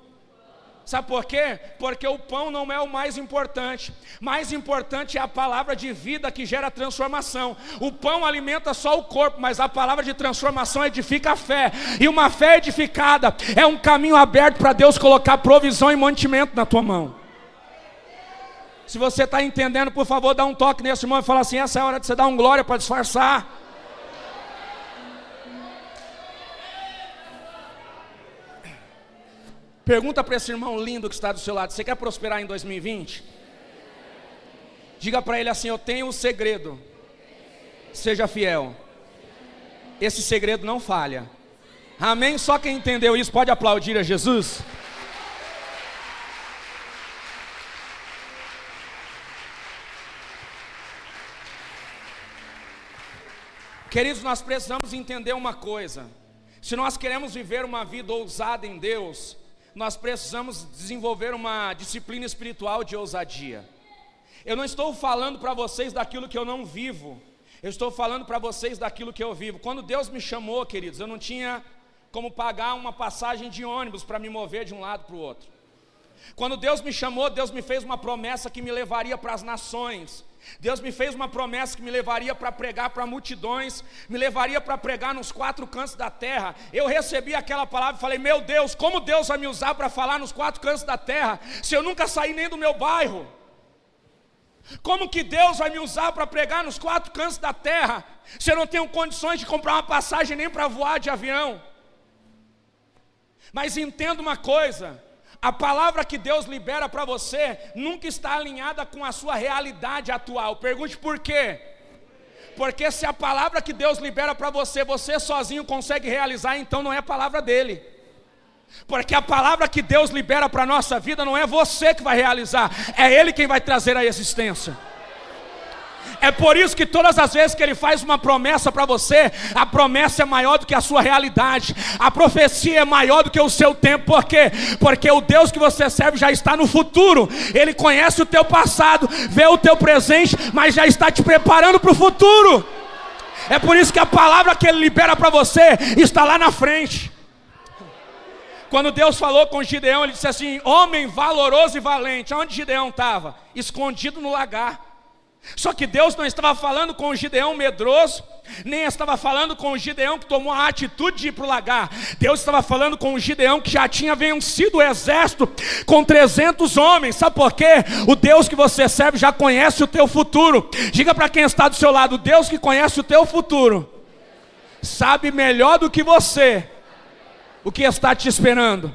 Sabe por quê? Porque o pão não é o mais importante. Mais importante é a palavra de vida que gera transformação. O pão alimenta só o corpo, mas a palavra de transformação edifica a fé. E uma fé edificada é um caminho aberto para Deus colocar provisão e mantimento na tua mão. Se você está entendendo, por favor, dá um toque nesse irmão e fala assim: essa é a hora de você dar um glória para disfarçar. Pergunta para esse irmão lindo que está do seu lado: você quer prosperar em 2020? Diga para ele assim: eu tenho um segredo. Seja fiel. Esse segredo não falha. Amém? Só quem entendeu isso pode aplaudir a Jesus. Queridos, nós precisamos entender uma coisa: se nós queremos viver uma vida ousada em Deus, nós precisamos desenvolver uma disciplina espiritual de ousadia. Eu não estou falando para vocês daquilo que eu não vivo, eu estou falando para vocês daquilo que eu vivo. Quando Deus me chamou, queridos, eu não tinha como pagar uma passagem de ônibus para me mover de um lado para o outro. Quando Deus me chamou, Deus me fez uma promessa que me levaria para as nações. Deus me fez uma promessa que me levaria para pregar para multidões, me levaria para pregar nos 4 cantos da terra. Eu recebi aquela palavra e falei: meu Deus, como Deus vai me usar para falar nos 4 cantos da terra, se eu nunca saí nem do meu bairro? Como que Deus vai me usar para pregar nos 4 cantos da terra, se eu não tenho condições de comprar uma passagem nem para voar de avião? Mas entenda uma coisa: a palavra que Deus libera para você nunca está alinhada com a sua realidade atual. Pergunte por quê? Porque se a palavra que Deus libera para você, você sozinho consegue realizar, então não é a palavra dele. Porque a palavra que Deus libera para a nossa vida não é você que vai realizar, é Ele quem vai trazer a existência. É por isso que todas as vezes que Ele faz uma promessa para você, a promessa é maior do que a sua realidade. A profecia é maior do que o seu tempo. Por quê? Porque o Deus que você serve já está no futuro. Ele conhece o teu passado, vê o teu presente, mas já está te preparando para o futuro. É por isso que a palavra que Ele libera para você está lá na frente. Quando Deus falou com Gideão, Ele disse assim: homem valoroso e valente. Onde Gideão estava? Escondido no lagar. Só que Deus não estava falando com o Gideão medroso, nem estava falando com o Gideão que tomou a atitude de ir para o lagar. Deus estava falando com o Gideão que já tinha vencido o exército com 300 homens. Sabe por quê? O Deus que você serve já conhece o teu futuro. Diga para quem está do seu lado: o Deus que conhece o teu futuro sabe melhor do que você o que está te esperando.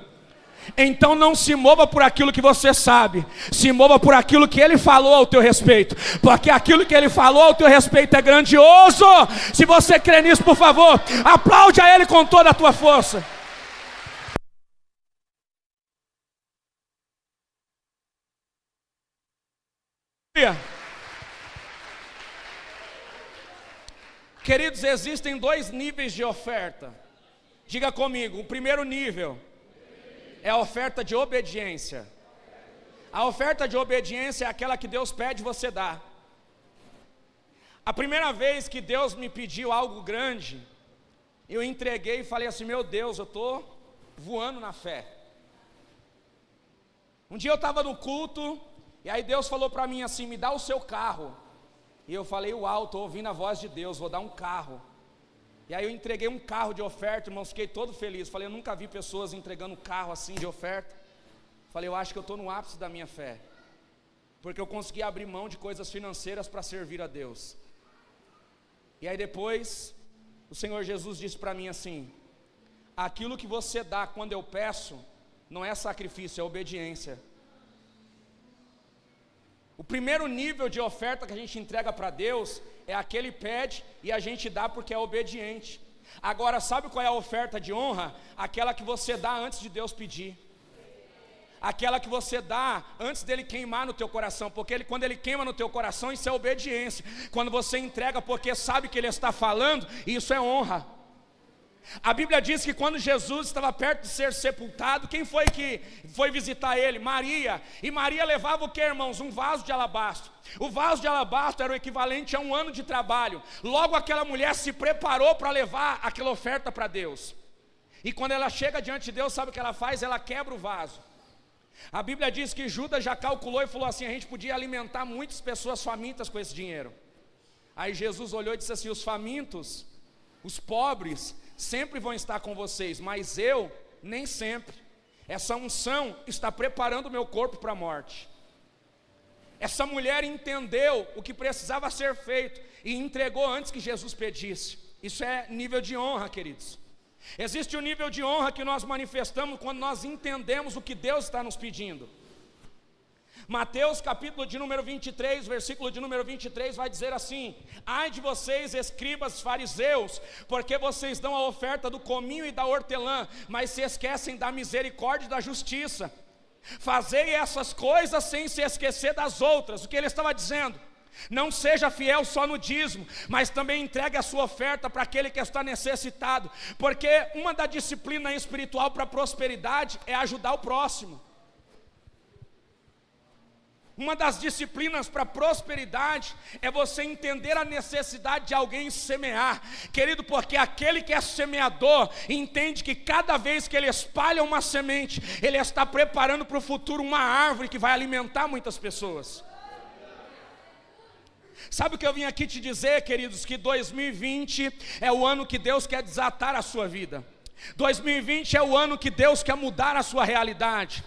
Então não se mova por aquilo que você sabe, se mova por aquilo que Ele falou ao teu respeito, porque aquilo que Ele falou ao teu respeito é grandioso. Se você crê nisso, por favor, aplaude a Ele com toda a tua força. Queridos, existem 2 níveis de oferta. Diga comigo: o primeiro nível é a oferta de obediência. A oferta de obediência é aquela que Deus pede e você dá. A primeira vez que Deus me pediu algo grande, eu entreguei e falei assim: meu Deus, eu estou voando na fé. Um dia eu estava no culto, e aí Deus falou para mim assim: me dá o seu carro. E eu falei: uau, estou ouvindo a voz de Deus, vou dar um carro. E aí eu entreguei um carro de oferta, irmãos, fiquei todo feliz. Falei: eu nunca vi pessoas entregando um carro assim de oferta. Falei: eu acho que eu estou no ápice da minha fé, porque eu consegui abrir mão de coisas financeiras para servir a Deus. E aí depois, o Senhor Jesus disse para mim assim: aquilo que você dá quando eu peço, não é sacrifício, é obediência. O primeiro nível de oferta que a gente entrega para Deus é aquele que pede e a gente dá porque é obediente. Agora, sabe qual é a oferta de honra? Aquela que você dá antes de Deus pedir. Aquela que você dá antes dele queimar no teu coração, porque quando ele queima no teu coração, isso é obediência. Quando você entrega porque sabe que ele está falando, isso é honra. A Bíblia diz que quando Jesus estava perto de ser sepultado, quem foi que foi visitar ele? Maria. E Maria levava o que, irmãos? Um vaso de alabastro. O vaso de alabastro era o equivalente a 1 ano de trabalho. Logo aquela mulher se preparou para levar aquela oferta para Deus. E quando ela chega diante de Deus, sabe o que ela faz? Ela quebra o vaso. A Bíblia diz que Judas já calculou e falou assim: a gente podia alimentar muitas pessoas famintas com esse dinheiro. Aí Jesus olhou e disse assim: os famintos, os pobres, sempre vão estar com vocês, mas eu, nem sempre. Essa unção está preparando o meu corpo para a morte. Essa mulher entendeu o que precisava ser feito e entregou antes que Jesus pedisse. Isso é nível de honra, queridos. Existe um nível de honra que nós manifestamos quando nós entendemos o que Deus está nos pedindo. Mateus capítulo de número 23, versículo de número 23 vai dizer assim: ai de vocês, escribas fariseus, porque vocês dão a oferta do cominho e da hortelã, mas se esquecem da misericórdia e da justiça. Fazei essas coisas sem se esquecer das outras. O que ele estava dizendo? Não seja fiel só no dízimo, mas também entregue a sua oferta para aquele que está necessitado, porque uma da disciplina espiritual para a prosperidade é ajudar o próximo. Uma das disciplinas para a prosperidade é você entender a necessidade de alguém semear, querido, porque aquele que é semeador entende que cada vez que ele espalha uma semente, ele está preparando para o futuro uma árvore que vai alimentar muitas pessoas. Sabe o que eu vim aqui te dizer, queridos? Que 2020 é o ano que Deus quer desatar a sua vida. 2020 é o ano que Deus quer mudar a sua realidade.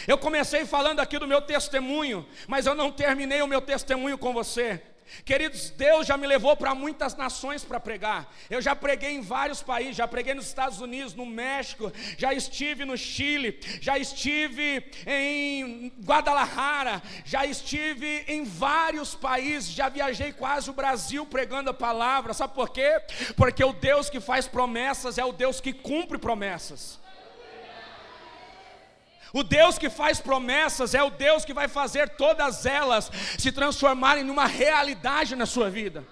Eu comecei falando aqui do meu testemunho, mas eu não terminei o meu testemunho com você. Queridos, Deus já me levou para muitas nações para pregar. Eu já preguei em vários países, já preguei nos Estados Unidos, no México, já estive no Chile, já estive em Guadalajara, já estive em vários países, já viajei quase o Brasil pregando a palavra. Sabe por quê? Porque o Deus que faz promessas é o Deus que cumpre promessas. O Deus que faz promessas é o Deus que vai fazer todas elas se transformarem numa realidade na sua vida.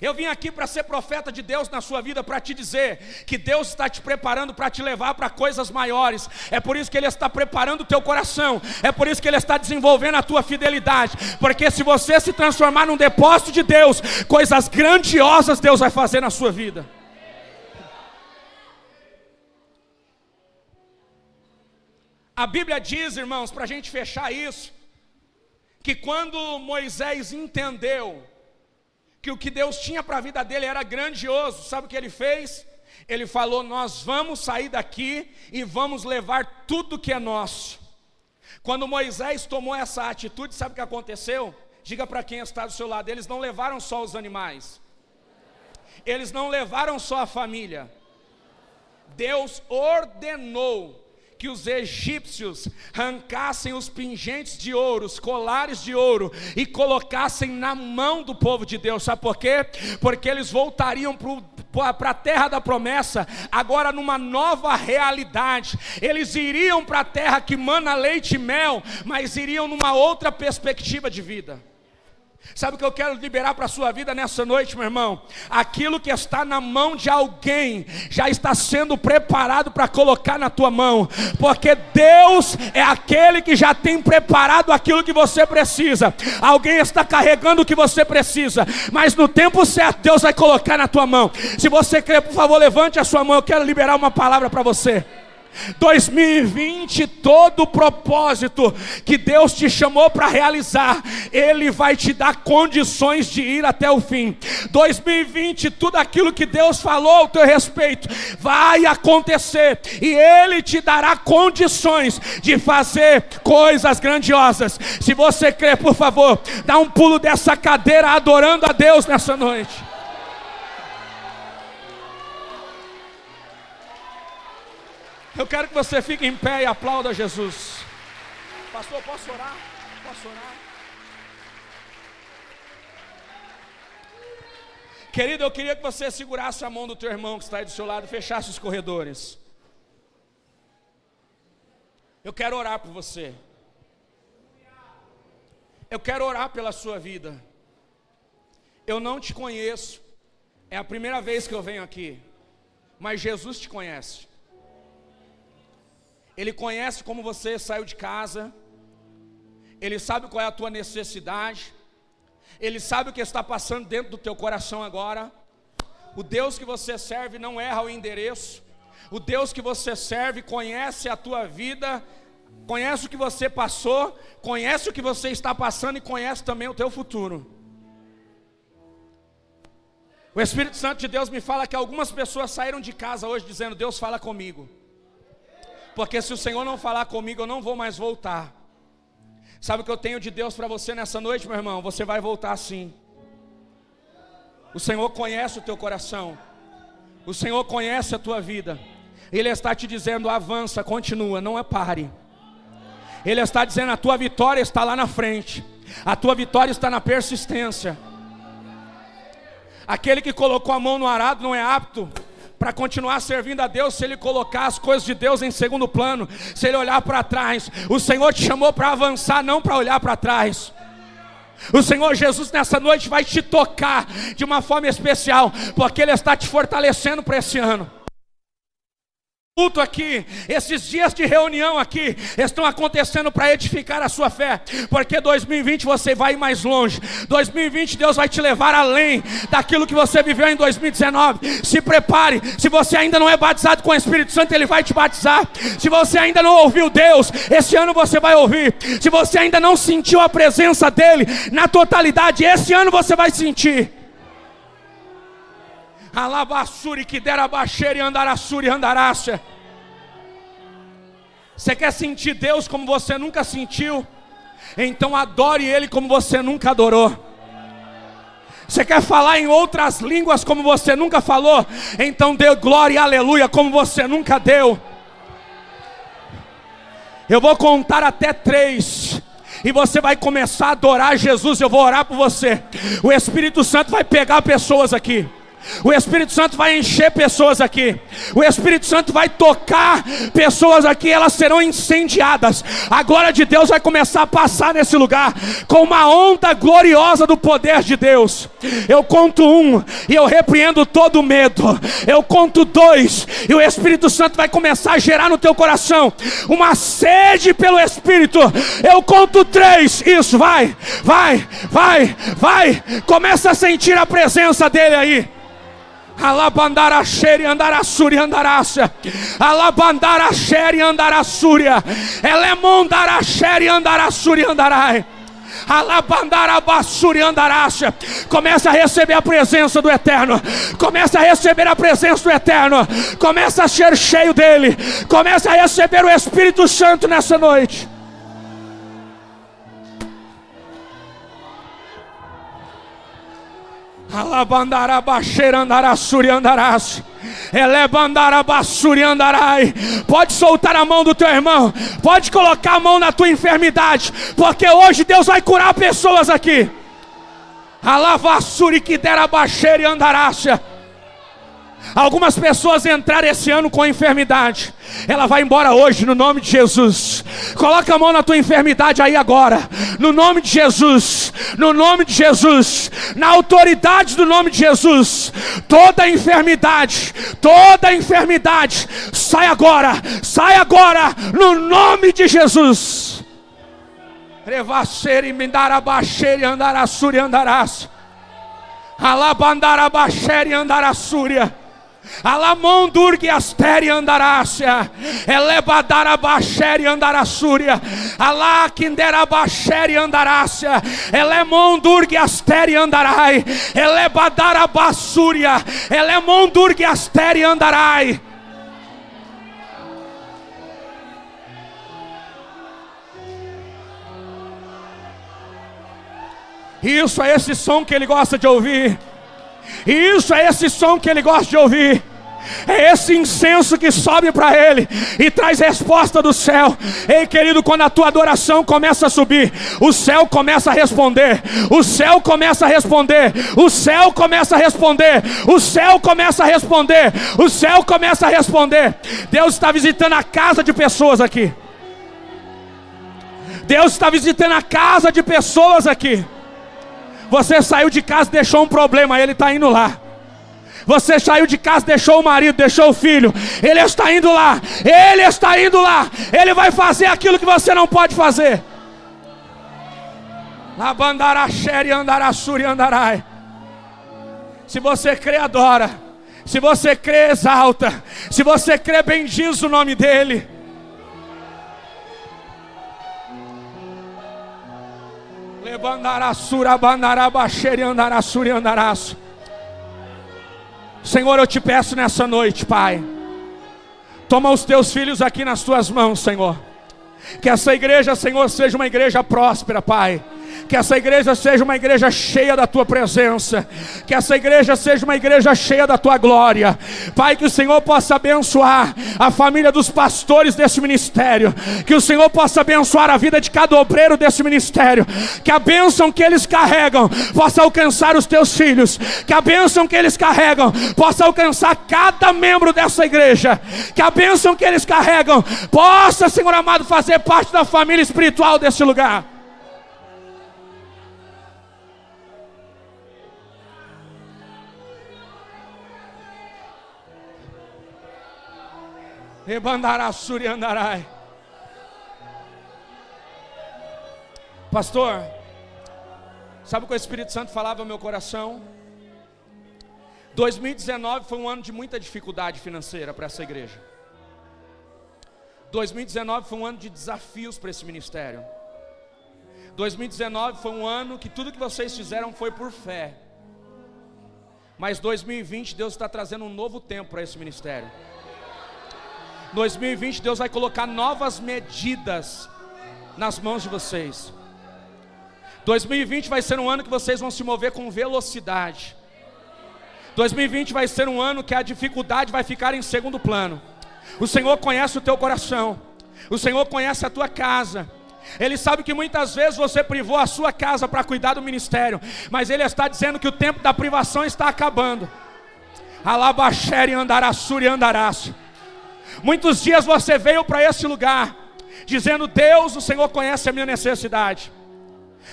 Eu vim aqui para ser profeta de Deus na sua vida, para te dizer que Deus está te preparando para te levar para coisas maiores. É por isso que Ele está preparando o teu coração, é por isso que Ele está desenvolvendo a tua fidelidade, porque se você se transformar num depósito de Deus, coisas grandiosas Deus vai fazer na sua vida. A Bíblia diz, irmãos, para a gente fechar isso, que quando Moisés entendeu que o que Deus tinha para a vida dele era grandioso, sabe o que ele fez? Ele falou: nós vamos sair daqui e vamos levar tudo que é nosso. Quando Moisés tomou essa atitude, sabe o que aconteceu? Diga para quem está do seu lado: eles não levaram só os animais, eles não levaram só a família. Deus ordenou que os egípcios arrancassem os pingentes de ouro, os colares de ouro, e colocassem na mão do povo de Deus. Sabe por quê? Porque eles voltariam para a terra da promessa, agora numa nova realidade. Eles iriam para a terra que mana leite e mel, mas iriam numa outra perspectiva de vida. Sabe o que eu quero liberar para a sua vida nessa noite, meu irmão? Aquilo que está na mão de alguém já está sendo preparado para colocar na tua mão, porque Deus é aquele que já tem preparado aquilo que você precisa. Alguém está carregando o que você precisa, mas no tempo certo Deus vai colocar na tua mão. Se você crê, por favor, levante a sua mão. Eu quero liberar uma palavra para você. 2020, todo o propósito que Deus te chamou para realizar, Ele vai te dar condições de ir até o fim. 2020, tudo aquilo que Deus falou ao teu respeito vai acontecer, e Ele te dará condições de fazer coisas grandiosas. Se você crê, por favor, dá um pulo dessa cadeira adorando a Deus nessa noite. Eu quero que você fique em pé e aplauda Jesus. Pastor, posso orar? Posso orar? Querido, eu queria que você segurasse a mão do teu irmão que está aí do seu lado e fechasse os corredores. Eu quero orar por você. Eu quero orar pela sua vida. Eu não te conheço, É a primeira vez que eu venho aqui, mas Jesus te conhece. Ele conhece como você saiu de casa. Ele sabe qual é a tua necessidade. Ele sabe o que está passando dentro do teu coração agora. O Deus que você serve não erra o endereço. O Deus que você serve conhece a tua vida, conhece o que você passou, conhece o que você está passando e conhece também o teu futuro. O Espírito Santo de Deus me fala que algumas pessoas saíram de casa hoje dizendo: Deus, fala comigo, porque se o Senhor não falar comigo, eu não vou mais voltar. Sabe o que eu tenho de Deus para você nessa noite, meu irmão? Você vai voltar sim. O Senhor conhece o teu coração, o Senhor conhece a tua vida. Ele está te dizendo: avança, continua, não pare. Ele está dizendo: a tua vitória está lá na frente, a tua vitória está na persistência. Aquele que colocou a mão no arado não é apto para continuar servindo a Deus se ele colocar as coisas de Deus em segundo plano, se ele olhar para trás. O Senhor te chamou para avançar, não para olhar para trás. O Senhor Jesus nessa noite vai te tocar de uma forma especial, porque Ele está te fortalecendo para esse ano. Culto aqui, esses dias de reunião aqui estão acontecendo para edificar a sua fé, porque 2020 você vai ir mais longe. 2020 Deus vai te levar além daquilo que você viveu em 2019. Se prepare. Se você ainda não é batizado com o Espírito Santo, Ele vai te batizar. Se você ainda não ouviu Deus, esse ano você vai ouvir. Se você ainda não sentiu a presença dEle na totalidade, esse ano você vai sentir. Alabassuri que dera baixeira e andarassuri andarácia. Você quer sentir Deus como você nunca sentiu? Então adore Ele como você nunca adorou. Você quer falar em outras línguas como você nunca falou? Então dê glória e aleluia como você nunca deu. Eu vou contar até 3. E você vai começar a adorar Jesus. Eu vou orar por você. O Espírito Santo vai pegar pessoas aqui. O Espírito Santo vai encher pessoas aqui. O Espírito Santo vai tocar pessoas aqui. Elas serão incendiadas. A glória de Deus vai começar a passar nesse lugar com uma onda gloriosa do poder de Deus. Eu conto 1 e eu repreendo todo medo. Eu conto 2 e o Espírito Santo vai começar a gerar no teu coração uma sede pelo Espírito. Eu conto 3. Isso, vai. Começa a sentir a presença dele aí. Alabandara xeri andarassuri andarácia. Alabandara xeri andarassúria. Elemondara xeri andarassuri andarai. Alabandara bassuri andarácia. Começa a receber a presença do Eterno. Começa a receber a presença do Eterno. Começa a ser cheio dele. Começa a receber o Espírito Santo nessa noite. Alabandara baixeira andarassuri andarácia. Elebandara bassuri andarai. Pode soltar a mão do teu irmão. Pode colocar a mão na tua enfermidade, porque hoje Deus vai curar pessoas aqui. Alavassuri que dera baixeira e andarácia. Algumas pessoas entraram esse ano com enfermidade. Ela vai embora hoje no nome de Jesus. Coloca a mão na tua enfermidade aí agora. No nome de Jesus. No nome de Jesus. Na autoridade do nome de Jesus. Toda enfermidade sai agora. Sai agora no nome de Jesus. Revasseri mindara baixeri andarassuri andarácia. Alabandara baixeri andarassúria. Alamondurgue asteri andarácia. Elebadara baixeri andarassúria. Alakindera baixeri andarácia. Elemondurgue asteri andarai. Elebadara bassúria. Elemondurgue asteri andarai. Isso é esse som que ele gosta de ouvir. Isso é esse som que ele gosta de ouvir. É esse incenso que sobe para ele e traz resposta do céu. Ei, querido, quando a tua adoração começa a subir, o céu começa a responder. O céu começa a responder. O céu começa a responder. O céu começa a responder. O céu começa a responder. Deus está visitando a casa de pessoas aqui. Deus está visitando a casa de pessoas aqui. Você saiu de casa e deixou um problema, Ele está indo lá. Você saiu de casa, deixou o marido, deixou o filho. Ele está indo lá. Ele está indo lá. Ele vai fazer aquilo que você não pode fazer. Se você crê, adora. Se você crê, exalta. Se você crê, bendiz o nome dele. Senhor, eu te peço nessa noite, Pai, toma os teus filhos aqui nas tuas mãos, Senhor. Que essa igreja, Senhor, seja uma igreja próspera, Pai. Que essa igreja seja uma igreja cheia da tua presença. Que essa igreja seja uma igreja cheia da tua glória. Pai, que o Senhor possa abençoar a família dos pastores desse ministério. Que o Senhor possa abençoar a vida de cada obreiro desse ministério. Que a bênção que eles carregam possa alcançar os teus filhos. Que a bênção que eles carregam possa alcançar cada membro dessa igreja. Que a bênção que eles carregam possa, Senhor amado, fazer parte da família espiritual desse lugar. Pastor, sabe o que o Espírito Santo falava no meu coração? 2019 foi um ano de muita dificuldade financeira para essa igreja. 2019 foi um ano de desafios para esse ministério. 2019 foi um ano que tudo que vocês fizeram foi por fé. Mas 2020 Deus está trazendo um novo tempo para esse ministério. 2020 Deus vai colocar novas medidas nas mãos de vocês. 2020 vai ser um ano que vocês vão se mover com velocidade. 2020 vai ser um ano que a dificuldade vai ficar em segundo plano. O Senhor conhece o teu coração. O Senhor conhece a tua casa. Ele sabe que muitas vezes você privou a sua casa para cuidar do ministério, mas Ele está dizendo que o tempo da privação está acabando. Alabaxere andarassuri andaraço. Muitos dias você veio para esse lugar dizendo: Deus, o Senhor conhece a minha necessidade.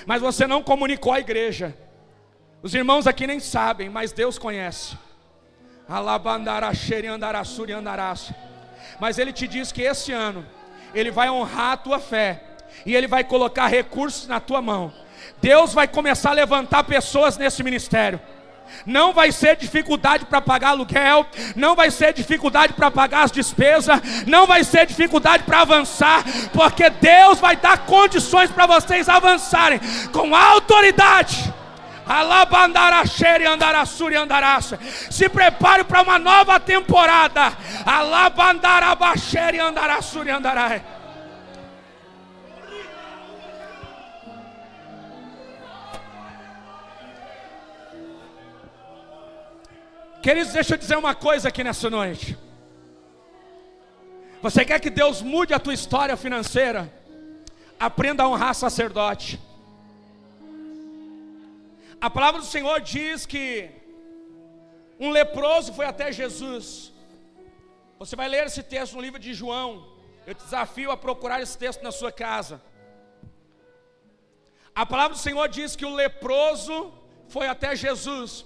Mas você não comunicou à igreja. Os irmãos aqui nem sabem, mas Deus conhece. Mas Ele te diz que esse ano Ele vai honrar a tua fé e Ele vai colocar recursos na tua mão. Deus vai começar a levantar pessoas nesse ministério. Não vai ser dificuldade para pagar aluguel, não vai ser dificuldade para pagar as despesas, não vai ser dificuldade para avançar, porque Deus vai dar condições para vocês avançarem com autoridade. Alabandarachere andarassuri andaraça. Se prepare para uma nova temporada. Alabandarabachere andarassuri andarai. Queridos, deixa eu dizer uma coisa aqui nessa noite. Você quer que Deus mude a tua história financeira? Aprenda a honrar sacerdote. A palavra do Senhor diz que um leproso foi até Jesus. Você vai ler esse texto no livro de João. Eu te desafio a procurar esse texto na sua casa. A palavra do Senhor diz que o leproso foi até Jesus.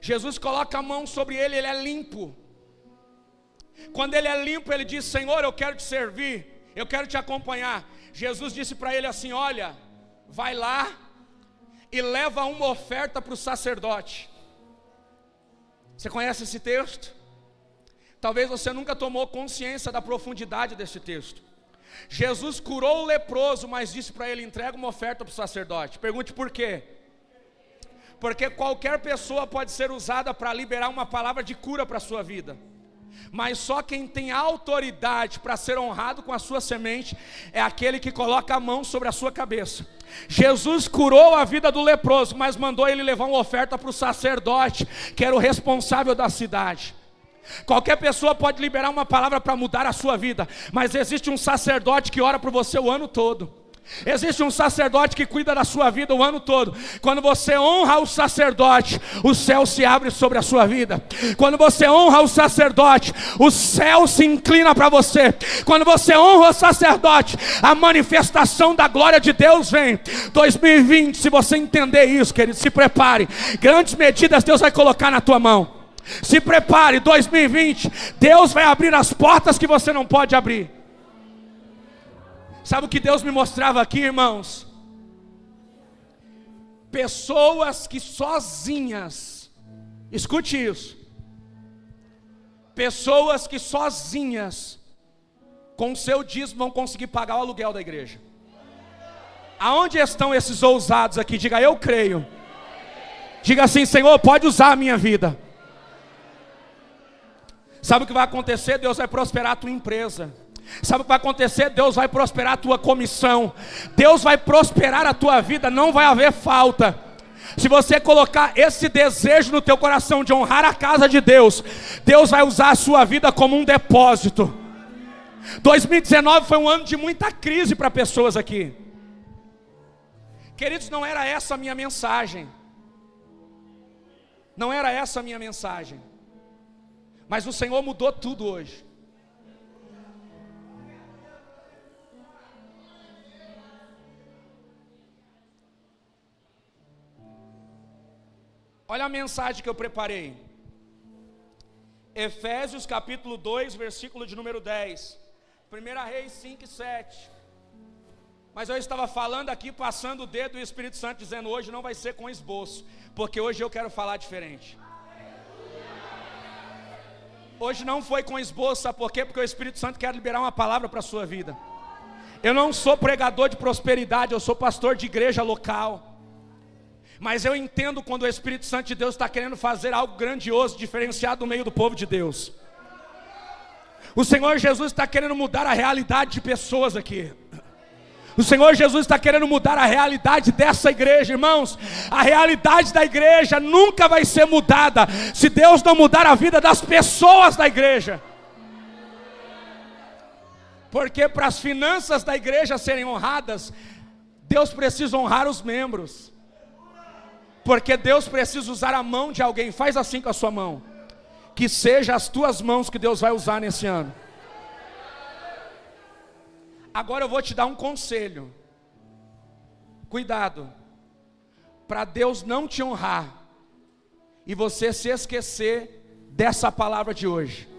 Jesus coloca a mão sobre ele, ele é limpo. Quando ele é limpo, ele diz: Senhor, eu quero te servir, eu quero te acompanhar. Jesus disse para ele assim: olha, vai lá e leva uma oferta para o sacerdote. Você conhece esse texto? Talvez você nunca tomou consciência da profundidade desse texto. Jesus curou o leproso, mas disse para ele: entrega uma oferta para o sacerdote. Pergunte por quê? Porque qualquer pessoa pode ser usada para liberar uma palavra de cura para a sua vida, mas só quem tem autoridade para ser honrado com a sua semente é aquele que coloca a mão sobre a sua cabeça. Jesus curou a vida do leproso, mas mandou ele levar uma oferta para o sacerdote, que era o responsável da cidade. Qualquer pessoa pode liberar uma palavra para mudar a sua vida, mas existe um sacerdote que ora por você o ano todo. Existe um sacerdote que cuida da sua vida o ano todo. Quando você honra o sacerdote, o céu se abre sobre a sua vida. Quando você honra o sacerdote, o céu se inclina para você. Quando você honra o sacerdote, a manifestação da glória de Deus vem. 2020, se você entender isso, querido, se prepare. Grandes medidas Deus vai colocar na tua mão. Se prepare, 2020, Deus vai abrir as portas que você não pode abrir. Sabe o que Deus me mostrava aqui, irmãos? Pessoas que sozinhas, escute isso, pessoas que sozinhas, com o seu dízimo, vão conseguir pagar o aluguel da igreja. Aonde estão esses ousados aqui? Diga, eu creio. Diga assim, Senhor, pode usar a minha vida. Sabe o que vai acontecer? Deus vai prosperar a tua empresa. Sabe o que vai acontecer? Deus vai prosperar a tua comissão. Deus vai prosperar a tua vida, não vai haver falta. Se você colocar esse desejo no teu coração de honrar a casa de Deus, Deus vai usar a sua vida como um depósito. 2019 foi um ano de muita crise para pessoas aqui. Queridos, não era essa a minha mensagem. Não era essa a minha mensagem. Mas o Senhor mudou tudo hoje. Olha a mensagem que eu preparei. Efésios capítulo 2, versículo de número 10. 1 Reis 5 e 7. Mas eu estava falando aqui, passando o dedo, e o Espírito Santo dizendo, hoje não vai ser com esboço, porque hoje eu quero falar diferente. Hoje não foi com esboço, sabe por quê? Porque o Espírito Santo quer liberar uma palavra para a sua vida. Eu não sou pregador de prosperidade, eu sou pastor de igreja local. Mas eu entendo quando o Espírito Santo de Deus está querendo fazer algo grandioso, diferenciado no meio do povo de Deus. O Senhor Jesus está querendo mudar a realidade de pessoas aqui. O Senhor Jesus está querendo mudar a realidade dessa igreja, irmãos. A realidade da igreja nunca vai ser mudada se Deus não mudar a vida das pessoas da igreja. Porque para as finanças da igreja serem honradas, Deus precisa honrar os membros. Porque Deus precisa usar a mão de alguém. Faz assim com a sua mão. Que seja as tuas mãos que Deus vai usar nesse ano. Agora eu vou te dar um conselho. Cuidado, para Deus não te honrar e você se esquecer dessa palavra de hoje.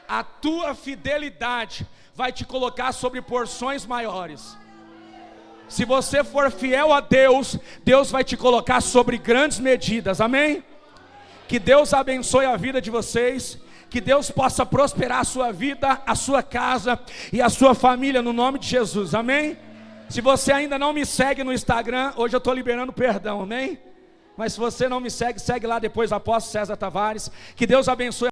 A tua fidelidade vai te colocar sobre porções maiores. Se você for fiel a Deus, Deus vai te colocar sobre grandes medidas, amém? Que Deus abençoe a vida de vocês, que Deus possa prosperar a sua vida, a sua casa e a sua família no nome de Jesus, amém? Se você ainda não me segue no Instagram, hoje eu estou liberando perdão, amém? Mas se você não me segue, segue lá depois, Apóstolo César Tavares, que Deus abençoe.